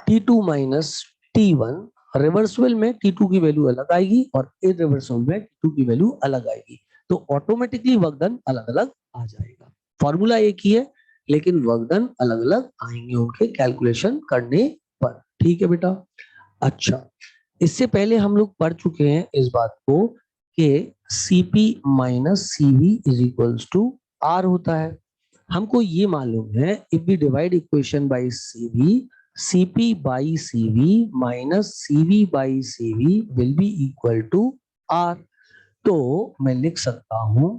T2 minus T1, reversible में T2 की वैल्यू अलग आएगी और इरिवर्सिबल में T2 की वैल्यू अलग आएगी, तो ऑटोमेटिकली वर्क डन अलग अलग आ जाएगा। फॉर्मूला एक ही है लेकिन वर्क डन अलग अलग आएंगे उनके कैलकुलेशन करने पर, ठीक है बेटा। अच्छा, इससे पहले हम लोग पढ़ चुके हैं इस बात को कि Cp minus Cv is equals to R होता है। हमको ये मालूम है if we divide equation by Cv, Cp by Cv minus Cv by Cv will be equal to R। तो मैं लिख सकता हूं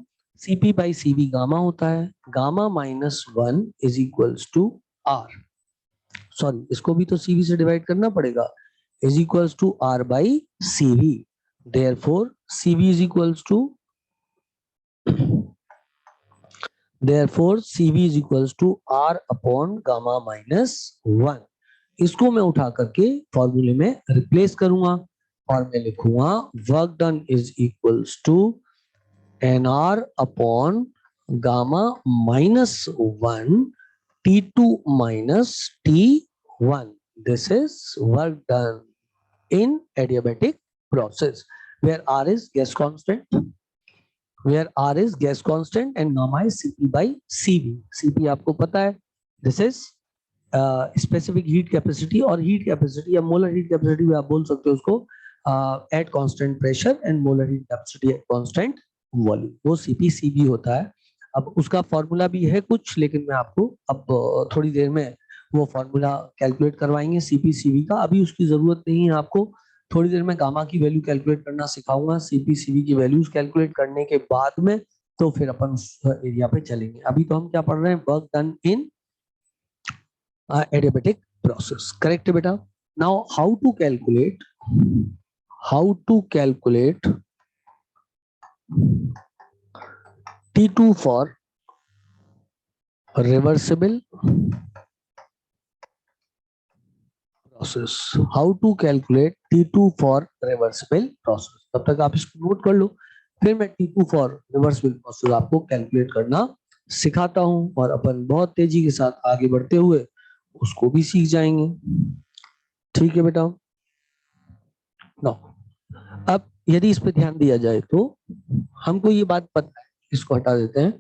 Cp by Cv गामा होता है, gamma minus 1 is equals to R। Sorry, इसको भी तो Cv से डिवाइड करना पड़ेगा, is equals to R by Cv. Therefore, Cv is equals to R upon gamma minus 1। इसको मैं उठा करके फॉर्मूले में रिप्लेस करूंगा और मैं लिखूंगा work done is equals to NR upon gamma minus 1 T2 minus T1। This is work done in adiabatic process। where R is gas constant, where R is gas constant and gamma is Cp by Cv. Cp आपको पता है, this is specific heat capacity, और हीट कैपेसिटी या मोलर हीट कैपेसिटी भी आप बोल सकते हो उसको, at constant pressure and molar heat capacity at constant volume, वो Cp Cv होता है। अब उसका फॉर्मूला भी है कुछ, लेकिन मैं आपको अब थोड़ी देर में वो फॉर्मूला कैलकुलेट करवाएंगे Cp Cv का, अभी उसकी जरूरत नहीं है आपको। थोड़ी देर में गामा की वैल्यू कैलकुलेट करना सिखाऊंगा, Cp Cv की वैल्यूज कैलकुलेट करने के बाद में तो फिर अपन उस एरिया पे चलेंगे। अभी तो हम क्या पढ़ रहे हैं, work done in adiabatic process, correct beta? Now how to calculate T2 for reversible process, how to calculate T2 for reversible process। तब तक आप इसको नोट कर लो, फिर मैं T2 for reversible process आपको कैलकुलेट करना सिखाता हूं, और अपन बहुत तेजी के साथ आगे बढ़ते हुए उसको भी सीख जाएंगे। ठीक है बेटा। नो, अब यदि इस पे ध्यान दिया जाए तो हमको ये बात पता है, इसको हटा देते हैं,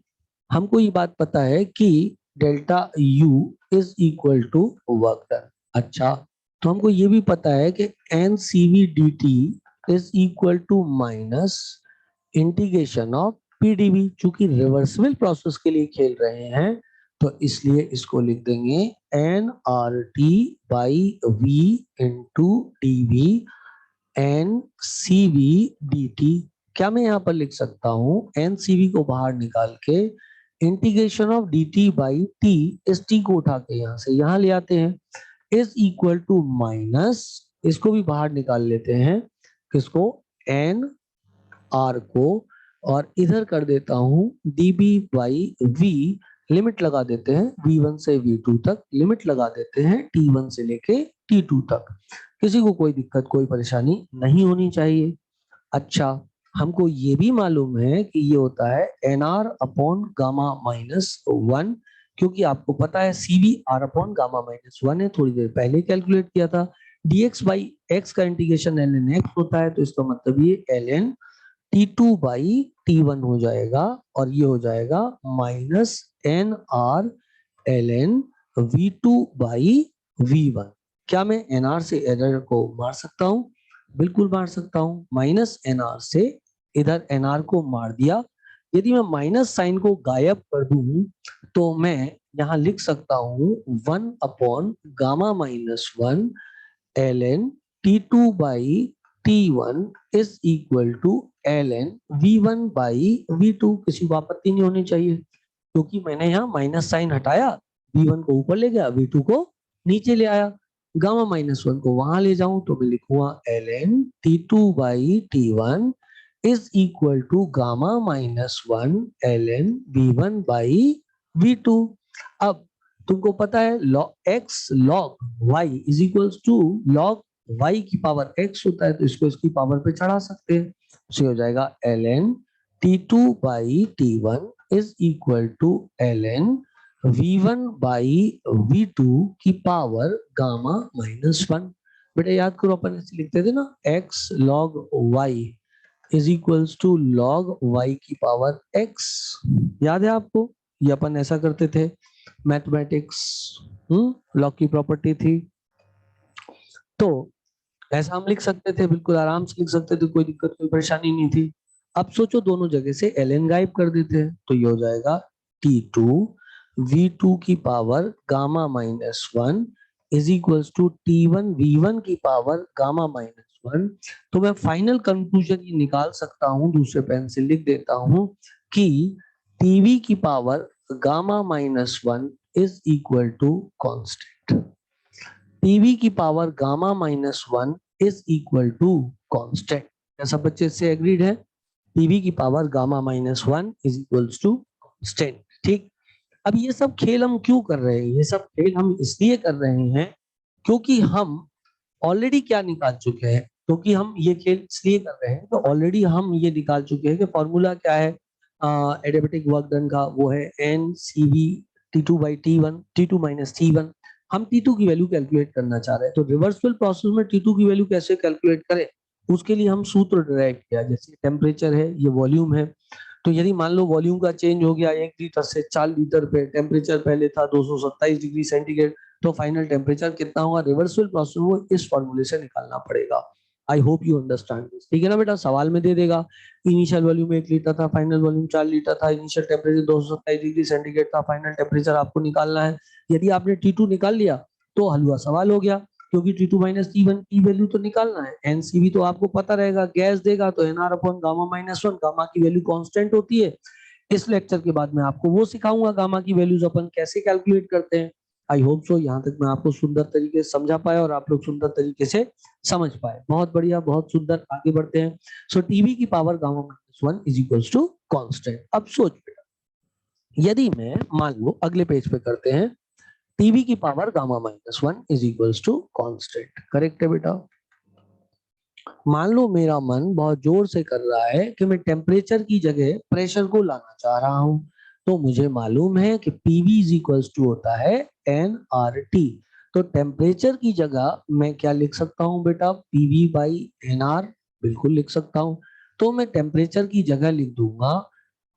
हमको ये बात पता है कि delta U is equal to work done. अच्छा, तो हमको ये भी पता है कि NCV dt is equal to minus integration of PdV। चूंकि रिवर्सिबल प्रोसेस के लिए खेल रहे हैं तो इसलिए इसको लिख देंगे nRT by V into dV NCV dt। क्या मैं यहाँ पर लिख सकता हूँ NCV को बाहर निकाल के integration of dt by t, इस t को उठा के यहाँ से यहाँ ले आते हैं, इज इक्वल टू माइनस, इसको भी बाहर निकाल लेते हैं, किसको, n r को, और इधर कर देता हूँ dB बाई v, लिमिट लगा देते हैं v1 से v2 तक, लिमिट लगा देते हैं t1 से लेके t2 तक। किसी को कोई दिक्कत कोई परेशानी नहीं होनी चाहिए। अच्छा, हमको ये भी मालूम है कि ये होता है nr अपॉन गामा माइनस 1, क्योंकि आपको पता है CV r upon gamma minus 1 है, थोड़ी देर पहले कैलकुलेट किया था। dx बाई x का इंटीग्रेशन ln x होता है, तो इसका मतलब ये ln T2 बाई T1 हो जाएगा, और ये हो जाएगा minus nr ln V2 by V1। क्या मैं nr से एरर को मार सकता हूँ? बिल्कुल मार सकता हूँ, माइनस nr से इधर nr को मार दिया। यदि मैं माइनस साइन को गायब कर दूं तो मैं यहाँ लिख सकता हूँ 1 upon gamma minus 1 ln T2 by T1 is equal to ln V1 by V2। किसी को आपत्ति नहीं होनी चाहिए, क्योंकि मैंने यहाँ माइनस साइन हटाया, V1 को ऊपर ले गया, V2 को नीचे ले आया, गामा माइनस 1 को वहां ले जाऊं तो मैं लिखूंगा ln T2 by T1 is equal to gamma minus 1 ln V1 by V2। अब तुमको पता है x log y is equals to log y की पावर x होता है, तो इसको इसकी पावर पे चढ़ा सकते हैं, तो हो जाएगा ln T2 by T1 is equal to ln V1 by V2 की पावर गामा माइनस 1। बेटा याद करो, अपन ऐसे लिखते थे ना, x log y is equals to log y की पावर x, याद है आपको? ये अपन ऐसा करते थे मैथमेटिक्स, लॉग की प्रॉपर्टी थी, तो ऐसा हम लिख सकते थे, बिल्कुल आराम से लिख सकते थे, कोई दिक्कत कोई परेशानी नहीं थी। अब सोचो दोनों जगह से ln गायब कर देते हैं, तो ये हो जाएगा T2 V2 की power gamma minus 1 is equals to T1 V1 की पावर गामा माइनस 1। तो मैं फाइनल कंक्लूजन ये निकाल सकता हूँ, दूसरे पेन से लिख देता हूँ कि TV की power gamma minus 1 is equal to constant. TV की power gamma minus 1 is equal to constant. क्या सब बच्चे इससे एग्रीड है? टीवी की power gamma minus 1 is equals to constant. ठीक, अब ये सब खेल हम क्यों कर रहे हैं? ये सब खेल हम इसलिए कर रहे हैं क्योंकि हम ऑलरेडी क्या निकाल चुके हैं, क्योंकि हम ये खेल इसलिए कर रहे हैं तो ऑलरेडी हम ये निकाल चुके हैं कि फॉर्मूला क्या है एडियाबेटिक वर्क डन का, वो है NCV T2 by T1, T2 minus T1। हम T2 की वैल्यू कैलकुलेट करना चाह रहे हैं, तो रिवर्सिबल प्रोसेस में T2 की वैल्यू कैसे कैलकुलेट करें उसके लिए हम सूत्र डिराइव किया, जैसे टेम्परेचर है, ये वॉल्यूम है, तो यदि मान लो वॉल्यूम का चेंज हो गया 1 लीटर से 4 लीटर पे, टेम्परेचर पहले था 227 डिग्री सेंटीग्रेड, तो फाइनल टेम्परेचर कितना होगा, रिवर्सिबल प्रोसेस वो इस फॉर्मूले से निकालना पड़ेगा। I hope you understand this, ठीक है ना बेटा। सवाल में दे देगा इनिशियल वॉल्यूम 1 लीटर था, फाइनल वॉल्यूम 4 लीटर था, इनिशियल टेम्परेचर 227 डिग्री सेंटीग्रेड था, फाइनल टेम्परेचर आपको निकालना है। यदि आपने T2 निकाल लिया तो हलवा सवाल हो गया, क्योंकि T2 माइनस T1 की वैल्यू तो निकालना है। एनसीवी तो आपको पता रहेगा, गैस देगा तो NR upon gamma minus 1, gamma की वैल्यू कांस्टेंट होती है। इस लेक्चर के बाद मैं आपको वो सिखाऊंगा गामा की वैल्यूज अपन कैसे कैलकुलेट करते हैं। आई होप सो यहाँ तक मैं आपको सुंदर तरीके से समझा पाया और आप लोग सुंदर तरीके से समझ पाए। बहुत बढ़िया, बहुत सुंदर, आगे बढ़ते हैं। सो टीवी की power gamma minus 1 is equals to constant. अब सोच बेटा, यदि मैं मान लो अगले पेज पे करते हैं, टीवी की power gamma minus 1 is equals to constant, correct है बेटा। मान लो मेरा मन बहुत जोर से कर रहा है कि मैं टेम्परेचर की जगह प्रेशर को लाना चाह रहा हूं, तो मुझे मालूम है कि पीवी इज इक्वल्स टू होता है एन आर टी। तो टेम्परेचर की जगह मैं क्या लिख सकता हूं बेटा, पीवी बाई एन आर, बिल्कुल लिख सकता हूं। तो मैं टेम्परेचर की जगह लिख दूंगा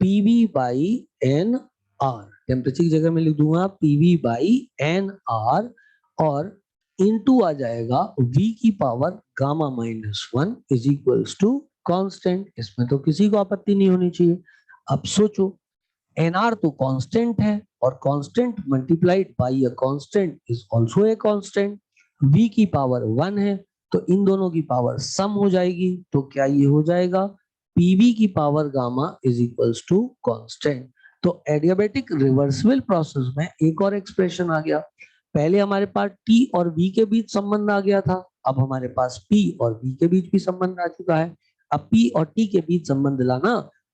PV by N R, temperature की जगह मैं लिख दूंगा पीवी बाई एन आर, और इनटू आ जाएगा v की power gamma minus 1 is equals to constant. इसमें तो किसी को आपत्ति नहीं होनी चाहिए। अब सोचो, nr तो कांस्टेंट है और constant multiplied by a constant is also a constant. v की पावर 1 है तो इन दोनों की पावर सम हो जाएगी, तो क्या ये हो जाएगा pv की power gamma is equals to constant. तो एडियाबेटिक रिवर्सिबल प्रोसेस में एक और एक्सप्रेशन आ गया। पहले हमारे पास T और V के बीच संबंध आ गया था, अब हमारे पास P और V के बीच भी संबंध आ चुका है। अब P और T के बीच संबंध लाना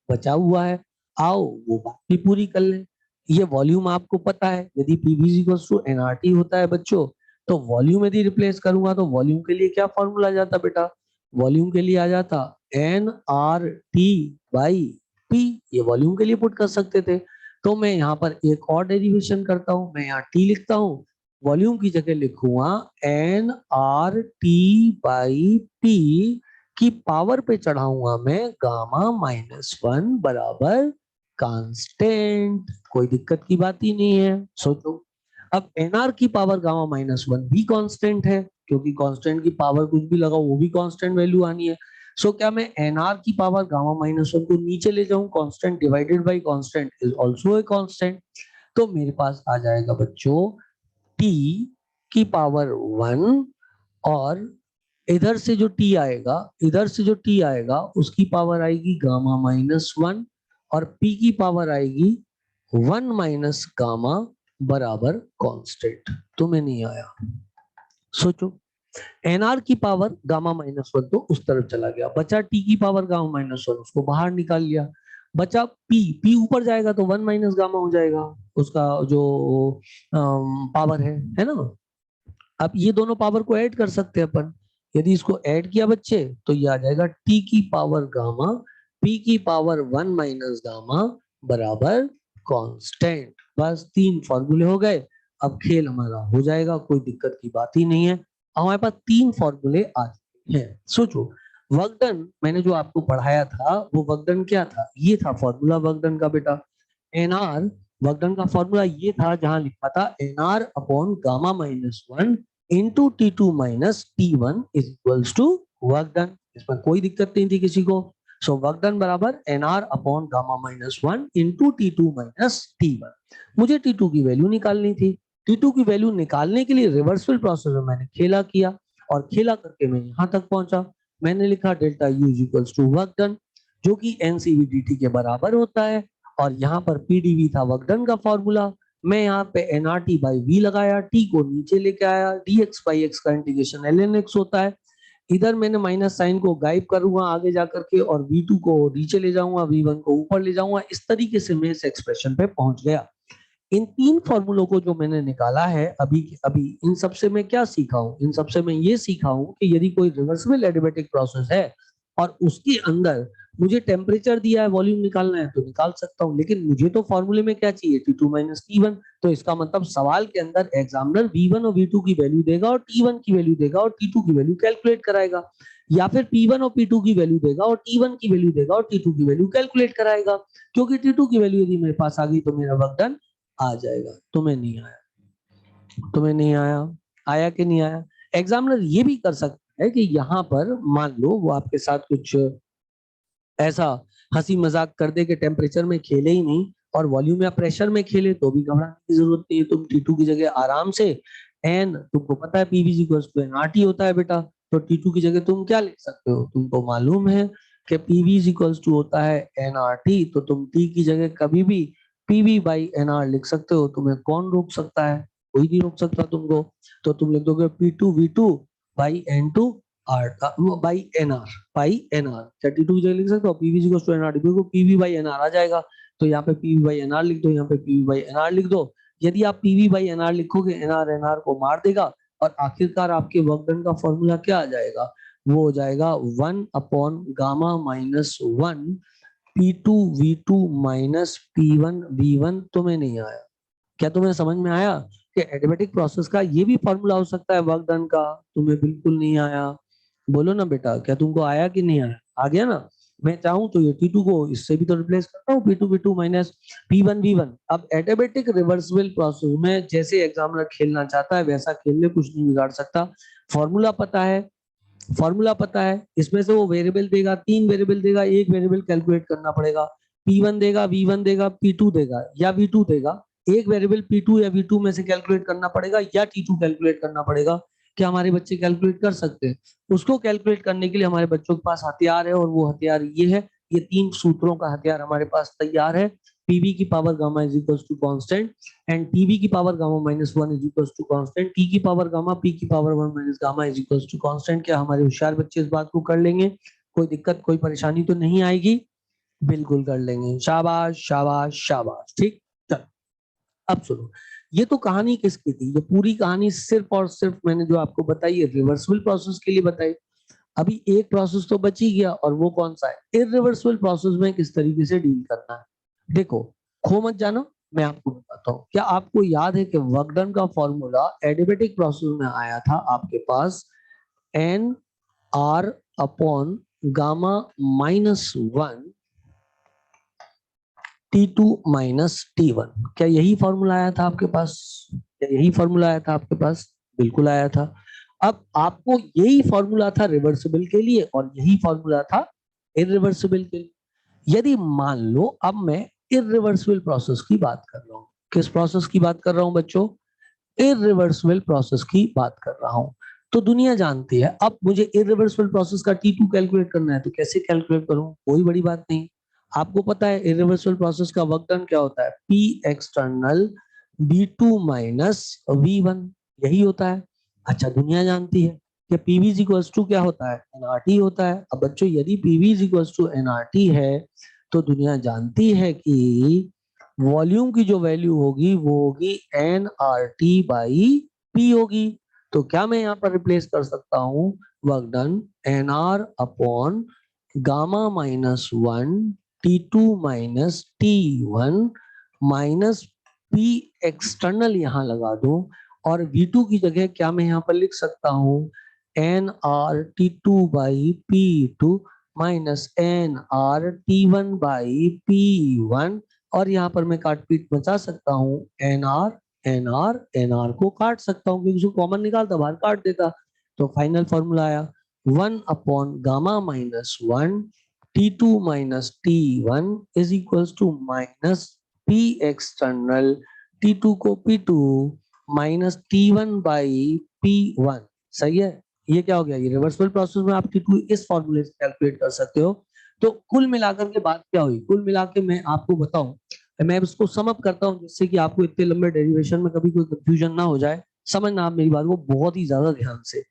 बचा हुआ है, आओ वो बात भी पूरी कर लें। ये वॉल्यूम आपको पता है, यदि PV इक्वल्स टू nRT होता है बच्चों, तो वॉल्यूम यदि रिप्लेस करूंगा तो वॉल्यूम के लिए क्या फॉर्मूला आ जाता बेटा, वॉल्यूम के लिए आ जाता nRT बाई P, ये वॉल्यूम के लिए पुट कर सकते थे। तो मैं यहाँ पर एक और डेरिवेशन करता हूँ, मैं यहाँ T लिखता हूँ, वॉल्यूम की जगह लिखूंगा N R T by P की पावर पे चढ़ाऊंगा मैं गामा माइनस 1 बराबर कांस्टेंट। कोई दिक्कत की बात ही नहीं है। सोचो, अब एनआर की पावर गामा माइनस 1 भी कांस्टेंट है, क्योंकि कांस्टेंट की पावर कुछ भी लगाओ वो भी कांस्टेंट वैल्यू आनी है। सो क्या मैं एनआर की पावर गामा माइनस 1 को नीचे ले जाऊं, constant divided by constant is also a constant. तो मेरे पास आ जाएगा बच्चों t की पावर 1, और इधर से जो t आएगा, इधर से जो t आएगा उसकी पावर आएगी गामा माइनस 1, और p की पावर आएगी 1 माइनस गामा बराबर कांस्टेंट। तुम्हें नहीं आया? सोचो, nr की पावर गामा माइनस 1 तो उस तरफ चला गया, बचा t की पावर गामा माइनस 1, उसको बाहर निकाल लिया, बचा p ऊपर जाएगा तो 1 माइनस गामा हो जाएगा उसका जो पावर है ना। अब ये दोनों पावर को ऐड कर सकते हैं अपन, यदि इसको ऐड किया बच्चे तो ये आ जाएगा t की पावर गामा p की पावर 1 माइनस गामा बराबर कांस्टेंट। बस 3 फॉर्मूले हो गए, अब खेल हमारा हो जाएगा, कोई दिक्कत की बात ही नहीं है। हमारे पास 3 फॉर्मूले आ चुके हैं। सोचो, वर्क डन मैंने जो आपको पढ़ाया था वो वर्क डन क्या था, ये था फॉर्मूला वर्क डन का बेटा। एनआर वर्क डन का फॉर्मूला ये था, जहां लिखा था NR upon gamma minus 1 into T2 minus T1 is equals to work done. इसमें कोई दिक्कत नहीं थी किसी को। सो वर्क डन बराबर NR upon gamma minus 1 into T2 minus T1। मुझे T2 की वैल्यू निकालनी थी। T2 की वैल्यू निकालने के लिए रिवर्सिबल प्रोसेस में मैंने खेला किया, और खेला करके मैं यहां तक पहुंचा। मैंने लिखा delta U is equals to work done, जो कि NCV/dt के बराबर होता है, और यहाँ पर PdV था वर्क डन का फॉर्मूला। मैं यहाँ पे nRT बाई वी लगाया, t को नीचे लेके आया, dx बाई एक्स का इंटीग्रेशन ln x होता है। इधर मैंने माइनस साइन को गायब करूंगा आगे जाकर के, और v2 को नीचे ले जाऊंगा, v1 को ऊपर ले जाऊंगा। इस तरीके से मैं इस एक्सप्रेशन पे पहुंच गया। इन 3 फॉर्मूलों को जो मैंने निकाला है अभी अभी, इन सबसे मैं क्या सीखा हूं, इन सबसे मैं ये सीखा हूं कि यदि कोई रिवर्सिबल एडियाबेटिक प्रोसेस है और उसके अंदर मुझे टेम्परेचर दिया है, वॉल्यूम निकालना है, तो निकाल सकता हूं, लेकिन मुझे तो फॉर्मूले में क्या चाहिए, T2 माइनस T1। तो इसका मतलब सवाल के अंदर एग्जामिनर V1 और V2 की वैल्यू देगा और T1 की वैल्यू देगा और T2 की वैल्यू कैलकुलेट कराएगा। या फिर P1 और P2 की वैल्यू देगा और T1 की वैल्यू देगा और T2 की वैल्यू कैलकुलेट कराएगा, क्योंकि T2 की वैल्यू यदि मेरे पास आ गई तो मेरा वर्क डन आ जाएगा। तुम्हें नहीं आया, तुम्हें नहीं आया, आया कि नहीं आया? एग्जामिनर ये भी कर सकता है कि यहाँ पर मान लो वो आपके साथ कुछ ऐसा हंसी मजाक कर दे कि टेम्परेचर में खेले ही नहीं और वॉल्यूम या प्रेशर में खेले, तो भी घबराने की जरूरत नहीं है। तुम T2 की जगह आराम से एन, तुमको पता है पीवी इक्वल्स टू एनआरटी होता है बेटा, तो T2 की जगह तुम क्या लिख सकते हो? तुमको मालूम है कि पीवी इक्वल्स टू होता है एनआरटी, तो तुम टी की जगह कभी भी पीवी बाई एनआर लिख सकते हो। तुम्हें कौन रोक सकता है? कोई नहीं रोक सकता तुमको। तो तुम लिख दोगे P2V2 by N2 R by NR, by NR 32 की जगह लिख सकते हो। पीवी इक्वल्स टू एनआर, को पीवी बाई एनआर आ जाएगा, तो यहाँ पे पीवी बाई एनआर लिख दो, यहाँ पे पीवी बाई एनआर लिख दो। यदि आप पीवी बाई एनआर लिखोगे, एनआर एनआर को मार देगा और आखिरकार आपके वर्क डन का फॉर्मूला क्या आ जाएगा? वो हो जाएगा 1/गामा-1 P2V2 माइनस P1V1। तुम्हें नहीं आया? क्या तुम्हें समझ में आया कि एडिमेटिक प्रोसेस का ये भी फॉर्मूला हो सकता है वर्क डन का? तुम्हें बिल्कुल नहीं आया? बोलो ना बेटा, क्या तुमको आया कि नहीं आया? आ गया ना? मैं चाहूं तो ये T2 को इससे भी तो रिप्लेस करता हूँ, P2V2 माइनस P1V1। अब एडिमेटिक रिवर्सिबल प्रोसेस में जैसे एग्जामिनर खेलना चाहता है वैसा खेल ले, कुछ नहीं बिगाड़ सकता। फॉर्मूला पता है, फॉर्मूला पता है, इसमें से वो वेरिएबल देगा, 3 वेरिएबल देगा, एक वेरिएबल कैलकुलेट करना पड़ेगा। P1 देगा, V1 देगा, P2 देगा या V2 देगा। एक वेरिएबल P2 या V2 में से कैलकुलेट करना पड़ेगा या T2 कैलकुलेट करना पड़ेगा। क्या हमारे बच्चे कैलकुलेट कर सकते हैं? उसको कैलकुलेट करने के लिए हमारे बच्चों के पास हथियार है, और वो हथियार ये है, ये 3 सूत्रों का हथियार हमारे पास तैयार है। पीवी की power gamma is equal to constant and TV की power gamma -1 is equal to constant, T की पावर गामा, पी की power 1 minus gamma is equal to constant. क्या हमारे होशियार बच्चे इस बात को कर लेंगे? कोई दिक्कत, कोई परेशानी तो नहीं आएगी? बिल्कुल कर लेंगे। शाबाश शाबाश शाबाश। ठीक, चलो अब सुनो। ये तो कहानी किसकी थी? ये पूरी कहानी सिर्फ और सिर्फ मैंने जो आपको बताई है रिवर्सिबल प्रोसेस के लिए बताई। अभी एक प्रोसेस तो बच ही गया, और वो कौन सा है? इरिवर्सिबल प्रोसेस में किस तरीके से डील करना है। देखो, खो मत जाना, मैं आपको बताता हूँ। क्या आपको याद है कि वर्क डन का फॉर्मूला एडिमेटिक प्रोसेस में आया था आपके पास N R upon gamma -1 T2 minus T1? क्या यही फॉर्मूला आया था आपके पास? क्या यही फॉर्मूला आया था आपके पास? बिल्कुल आया था। अब आपको यही फॉर्मूला था रिवर्सिबल के लिए और यही फॉर्मूला था इरिवर्सिबल के लिए। यदि मान लो अब मैं इरिवर्सिबल प्रोसेस की बात कर रहा हूँ, किस प्रोसेस की बात कर रहा हूँ बच्चों? इरिवर्सिबल प्रोसेस की बात कर रहा हूँ। तो दुनिया जानती है, अब मुझे इरिवर्सिबल प्रोसेस का T2 कैलकुलेट करना है, तो कैसे कैलकुलेट करूं? कोई बड़ी बात नहीं। आपको पता है इरिवर्सिबल प्रोसेस का वर्क डन क्या होता है? P external V2 minus V1, यही होता है। अच्छा, दुनिया जानती है कि PV इज इक्वल्स टू क्या होता है? nRT होता है। अब बच्चों, यदि PV is equals to nRT है, तो दुनिया जानती है कि वॉल्यूम की जो वैल्यू होगी वो होगी N R T by P होगी। तो क्या मैं यहाँ पर रिप्लेस कर सकता हूँ work done N R upon gamma -1 T2 minus T1 minus P external यहाँ लगा दूं, और V2 की जगह क्या मैं यहाँ पर लिख सकता हूँ N R T2 by P2 minus N R T1 by P1। और यहाँ पर मैं काट पीट मचा सकता हूँ, एनआर एनआर एनआर को काट सकता हूँ, क्योंकि कॉमन निकालता बाहर काट देता। तो फाइनल फॉर्मूला आया 1/गामा-1 T2 minus T1 is equals to minus P external T2 को P2 minus T1 by P1। सही है? ये क्या हो गया? ये रिवर्सिबल प्रोसेस में आप T2 इस फॉर्मूले से कैलकुलेट कर सकते हो। तो कुल मिलाकर के बात क्या हुई? कुल मिला के मैं आपको बताऊं, मैं इसको सम अप करता हूं जिससे कि आपको इतने लंबे डेरिवेशन में कभी कोई कंफ्यूजन ना हो जाए। समझना आप मेरी बात को बहुत ही ज्यादा ध्यान से।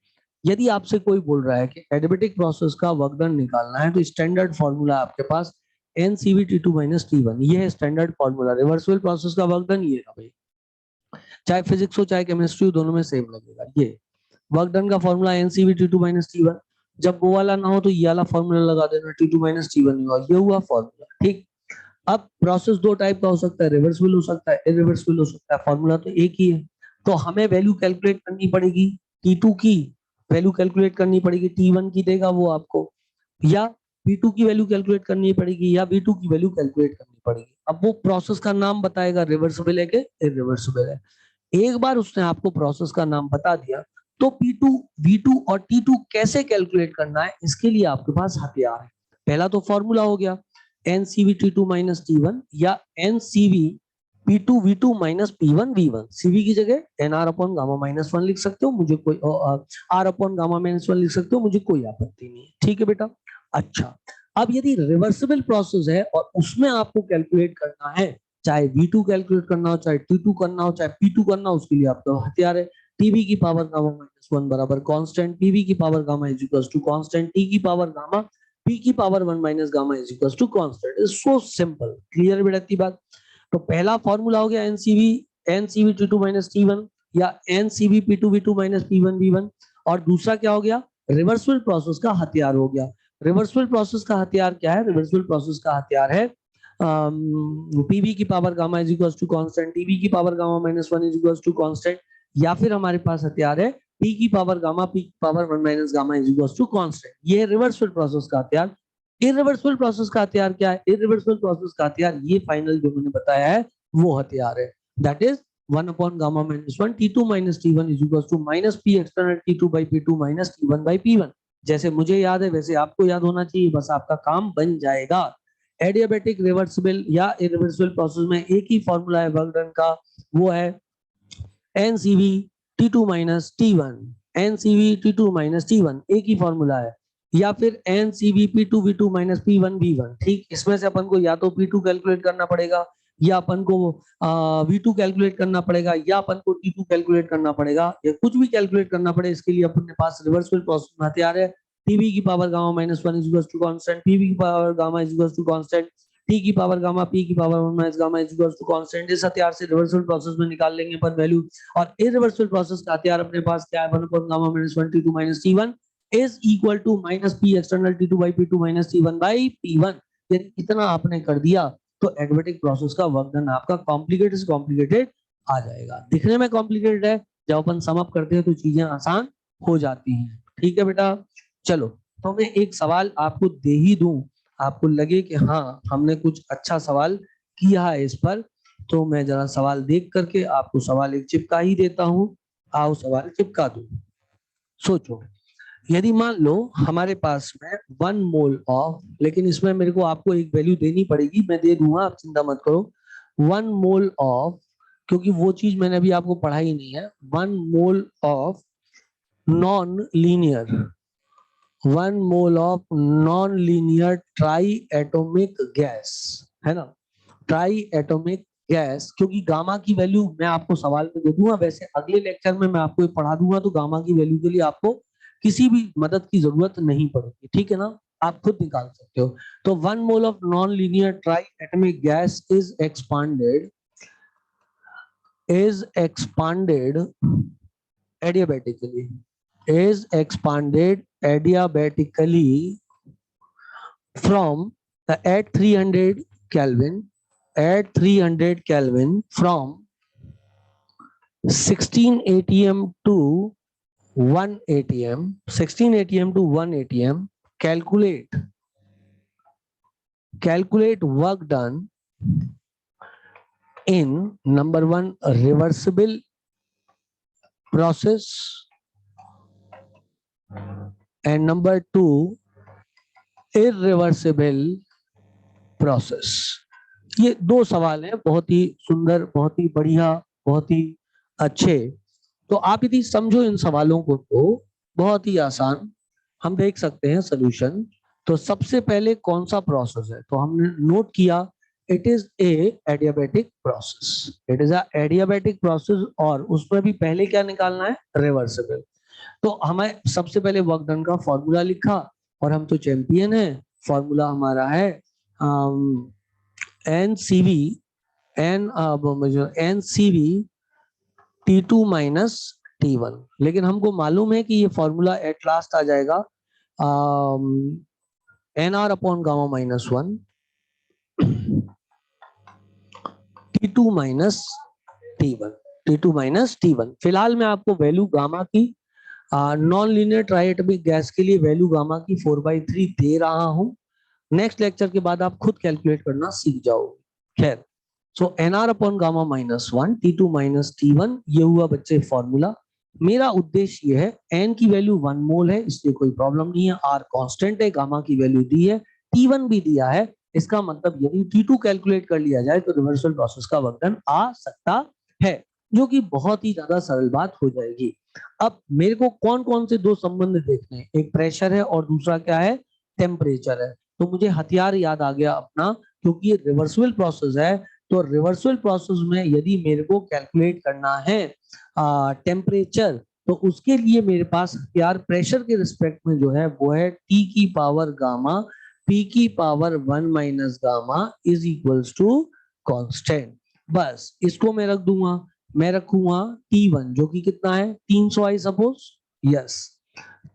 यदि आपसे कोई बोल रहा है कि एडिमेटिक प्रोसेस का वर्क डन निकालना है, तो स्टैंडर्ड फॉर्मूला आपके पास NCV T2 माइनस T1, ये है स्टैंडर्ड फॉर्मूला। रिवर्सिबल प्रोसेस का वर्क डन ये है भाई, चाहे फिजिक्स हो चाहे केमिस्ट्री हो, दोनों में सेम लगेगा। ये वर्क डन का formula NCV T2 minus T1। जब वो वाला ना हो तो ये वाला फॉर्मूला लगा देना, T2 माइनस T1 होगा। ये हुआ फॉर्मूला। ठीक, अब प्रोसेस दो टाइप का हो सकता है, रिवर्सिबल हो सकता है, इरिवर्सिबल हो सकता है। फॉर्मूला तो एक ही है, तो हमें वैल्यू कैलकुलेट करनी पड़ेगी T2 की वैल्यू कैलकुलेट करनी पड़ेगी, T1 की देगा वो आपको, या P2 की वैल्यू कैलकुलेट करनी पड़ेगी, या V2 की वैल्यू कैलकुलेट करनी पड़ेगी। अब वो प्रोसेस का नाम बताएगा, रिवर्सिबल है कि इरिवर्सिबल है। एक बार उसने आपको प्रोसेस का नाम बता दिया तो P2, V2 और T2 कैसे कैलकुलेट करना है, इसके लिए आपके पास हथियार है। पहला तो फॉर्मूला हो गया NCV T2 माइनस T1 या NCV P2 V2 minus P1 V1। CV की जगह NR अपॉन गामा माइनस 1 लिख सकते हो, मुझे कोई R अपॉन गामा माइनस 1 लिख सकते हो, मुझे कोई आपत्ति नहीं है। ठीक है बेटा। अच्छा, अब यदि रिवर्सिबल प्रोसेस है और उसमें आपको कैलकुलेट करना है, चाहे V2 कैलकुलेट करना हो, चाहे T2 करना हो, चाहे P2 करना हो, उसके लिए आपका हथियार है TB की पावर गामा माइनस 1 बराबर कांस्टेंट PV की power gamma is equal to constant T की पावर गामा P की power 1 minus gamma is equal to constant. Is so simple. Clear बेटा इतनी बात? तो पहला फॉर्मूला हो गया एनसीवी T2 माइनस T1 या NCV P2 V2 minus P1 V1। और दूसरा क्या हो गया? रिवर्सिबल प्रोसेस का हथियार हो गया। रिवर्सिबल प्रोसेस का हथियार क्या है? रिवर्सिबल प्रोसेस का हथियार है पीवी की power gamma is equal to constant TV की power gamma minus 1 is equal to constant, या फिर हमारे पास हथियार है पी की पावर गामा पी की power 1 minus gamma is equal to constant. ये रिवर्सिबल प्रोसेस का हथियार। इरिवर्सिबल प्रोसेस का हथियार क्या है? इरिवर्सिबल प्रोसेस का हथियार ये फाइनल जो मैंने बताया है वो हथियार है, that is 1 upon gamma minus 1 T2 minus T1 is equals to minus P external T2 by P2 minus T1 by P1। जैसे मुझे याद है वैसे आपको याद होना चाहिए, बस आपका काम बन जाएगा। एडियाबैटिक, रिवर्सिबल या इरिवर्सिबल प्रोसेस में एक ही फॉर्मूला है वर्क डन का, वो है NCV T2 minus T1। NCV T2 minus T1 एक ही फॉर्मूला है, या फिर NCV P2 V2 minus P1 V1। ठीक, इसमें से अपन को या तो P2 कैलकुलेट करना पड़ेगा, या अपन को V2 कैलकुलेट करना पड़ेगा, या अपन को T2 कैलकुलेट करना पड़ेगा, या कुछ भी कैलकुलेट करना पड़े। इसके लिए अपने पास रिवर्सिबल प्रोसेस में हथियार है टीवी की power gamma minus 1 is equal to constant, PV की power gamma is equal to constant, T की पावर गामा पी की power 1 minus gamma is equal to constant. इस हथियार से रिवर्सिबल प्रोसेस में निकाल लेंगे अपन वैल्यू। और इरिवर्सिबल प्रोसेस का हथियार अपने पास क्या है? 1 upon gamma minus 1 T2 minus T1 is equal to minus P external T2 by P2 minus T1 by P1। यदि इतना आपने कर दिया तो एडियाबैटिक प्रोसेस का वर्क डन आपका कॉम्प्लिकेटेड से कॉम्प्लिकेटेड आ जाएगा। दिखने में कॉम्प्लिकेटेड है, जब अपन सम अप करते हैं तो चीजें आसान हो जाती हैं। ठीक है बेटा। चलो, तो मैं एक सवाल आपको दे ही दूं, आपको लगे कि हाँ हमने कुछ अच्छा सवाल किया है इस पर, तो मैं जरा सवाल देख करके आपको सवाल एक चिपका ही देता हूं। आओ सवाल चिपका दूं। सोचो, यदि मान लो हमारे पास में 1 मोल ऑफ, लेकिन इसमें मेरे को आपको एक वैल्यू देनी पड़ेगी, मैं दे दूंगा आप चिंता मत करो। 1 मोल ऑफ, क्योंकि वो चीज मैंने अभी आपको पढ़ाई नहीं है। 1 mole of non linear, 1 mole of non linear try atomic gas, है ना, ट्राई एटोमिक गैस। क्योंकि गामा की वैल्यू मैं आपको सवाल में दे दूंगा, वैसे अगले लेक्चर में मैं आपको पढ़ा दूंगा, तो गामा की वैल्यू के लिए आपको किसी भी मदद की जरूरत नहीं पड़ेगी। ठीक है ना, आप खुद निकाल सकते हो। तो 1 mole of non linear try atomic gas is expanded adiabatically, is expanded adiabatically from at 300 Kelvin, at 300 Kelvin from 16 atm to 1 atm, 16 atm to 1 atm. Calculate work done in number 1 reversible process and number 2 irreversible process. ये दो सवाल हैं, बहुत ही सुंदर, बहुत ही बढ़िया, बहुत ही अच्छे। तो आप यदि समझो इन सवालों को तो बहुत ही आसान हम देख सकते हैं सॉल्यूशन। तो सबसे पहले कौन सा प्रोसेस है, तो हमने नोट किया it is a adiabatic process, it is a adiabatic process. और उसमें भी पहले क्या निकालना है? रिवर्सिबल। तो हमें सबसे पहले वर्क डन का फॉर्मूला लिखा, और हम तो चैंपियन है। फॉर्मूला हमारा है NCV T2 माइनस T1। लेकिन हमको मालूम है कि ये फॉर्मूला एट लास्ट आ जाएगा NR upon gamma minus 1 T2 minus T1, T2 minus T1। फिलहाल मैं आपको वैल्यू गामा की नॉन लीनियर ट्राइएटमिक गैस के लिए वैल्यू गामा की 4/3 दे रहा हूं। नेक्स्ट लेक्चर के बाद आप खुद कैलकुलेट करना सीख जाओगे। खैर, सो NR upon gamma -1 T2 - T1 ये हुआ बच्चे फॉर्मूला। मेरा उद्देश्य ये है, एन की वैल्यू 1 मोल है इसलिए कोई प्रॉब्लम नहीं है, आर कांस्टेंट है, गामा की वैल्यू दी है, T1 भी दिया है। इसका मतलब यदि T2 कैलकुलेट कर लिया जाए तो रिवर्सल प्रोसेस का वर्तन आ सकता है, जो कि बहुत ही ज्यादा सरल बात हो जाएगी। अब मेरे को कौन कौन से दो संबंध देखने हैं, एक प्रेशर है और दूसरा क्या है, टेम्परेचर है। तो मुझे हथियार याद आ गया अपना, क्योंकि ये रिवर्सिबल प्रोसेस है। तो रिवर्सिबल प्रोसेस में यदि मेरे को कैलकुलेट करना है टेम्परेचर, तो उसके लिए मेरे पास हथियार प्रेशर के रिस्पेक्ट में जो है वो है T की पावर गामा P की power 1 minus gamma is equals to constant. बस इसको मैं रख दूंगा, मैं रखूंगा T1 जो कि कितना है 300 आई सपोज, यस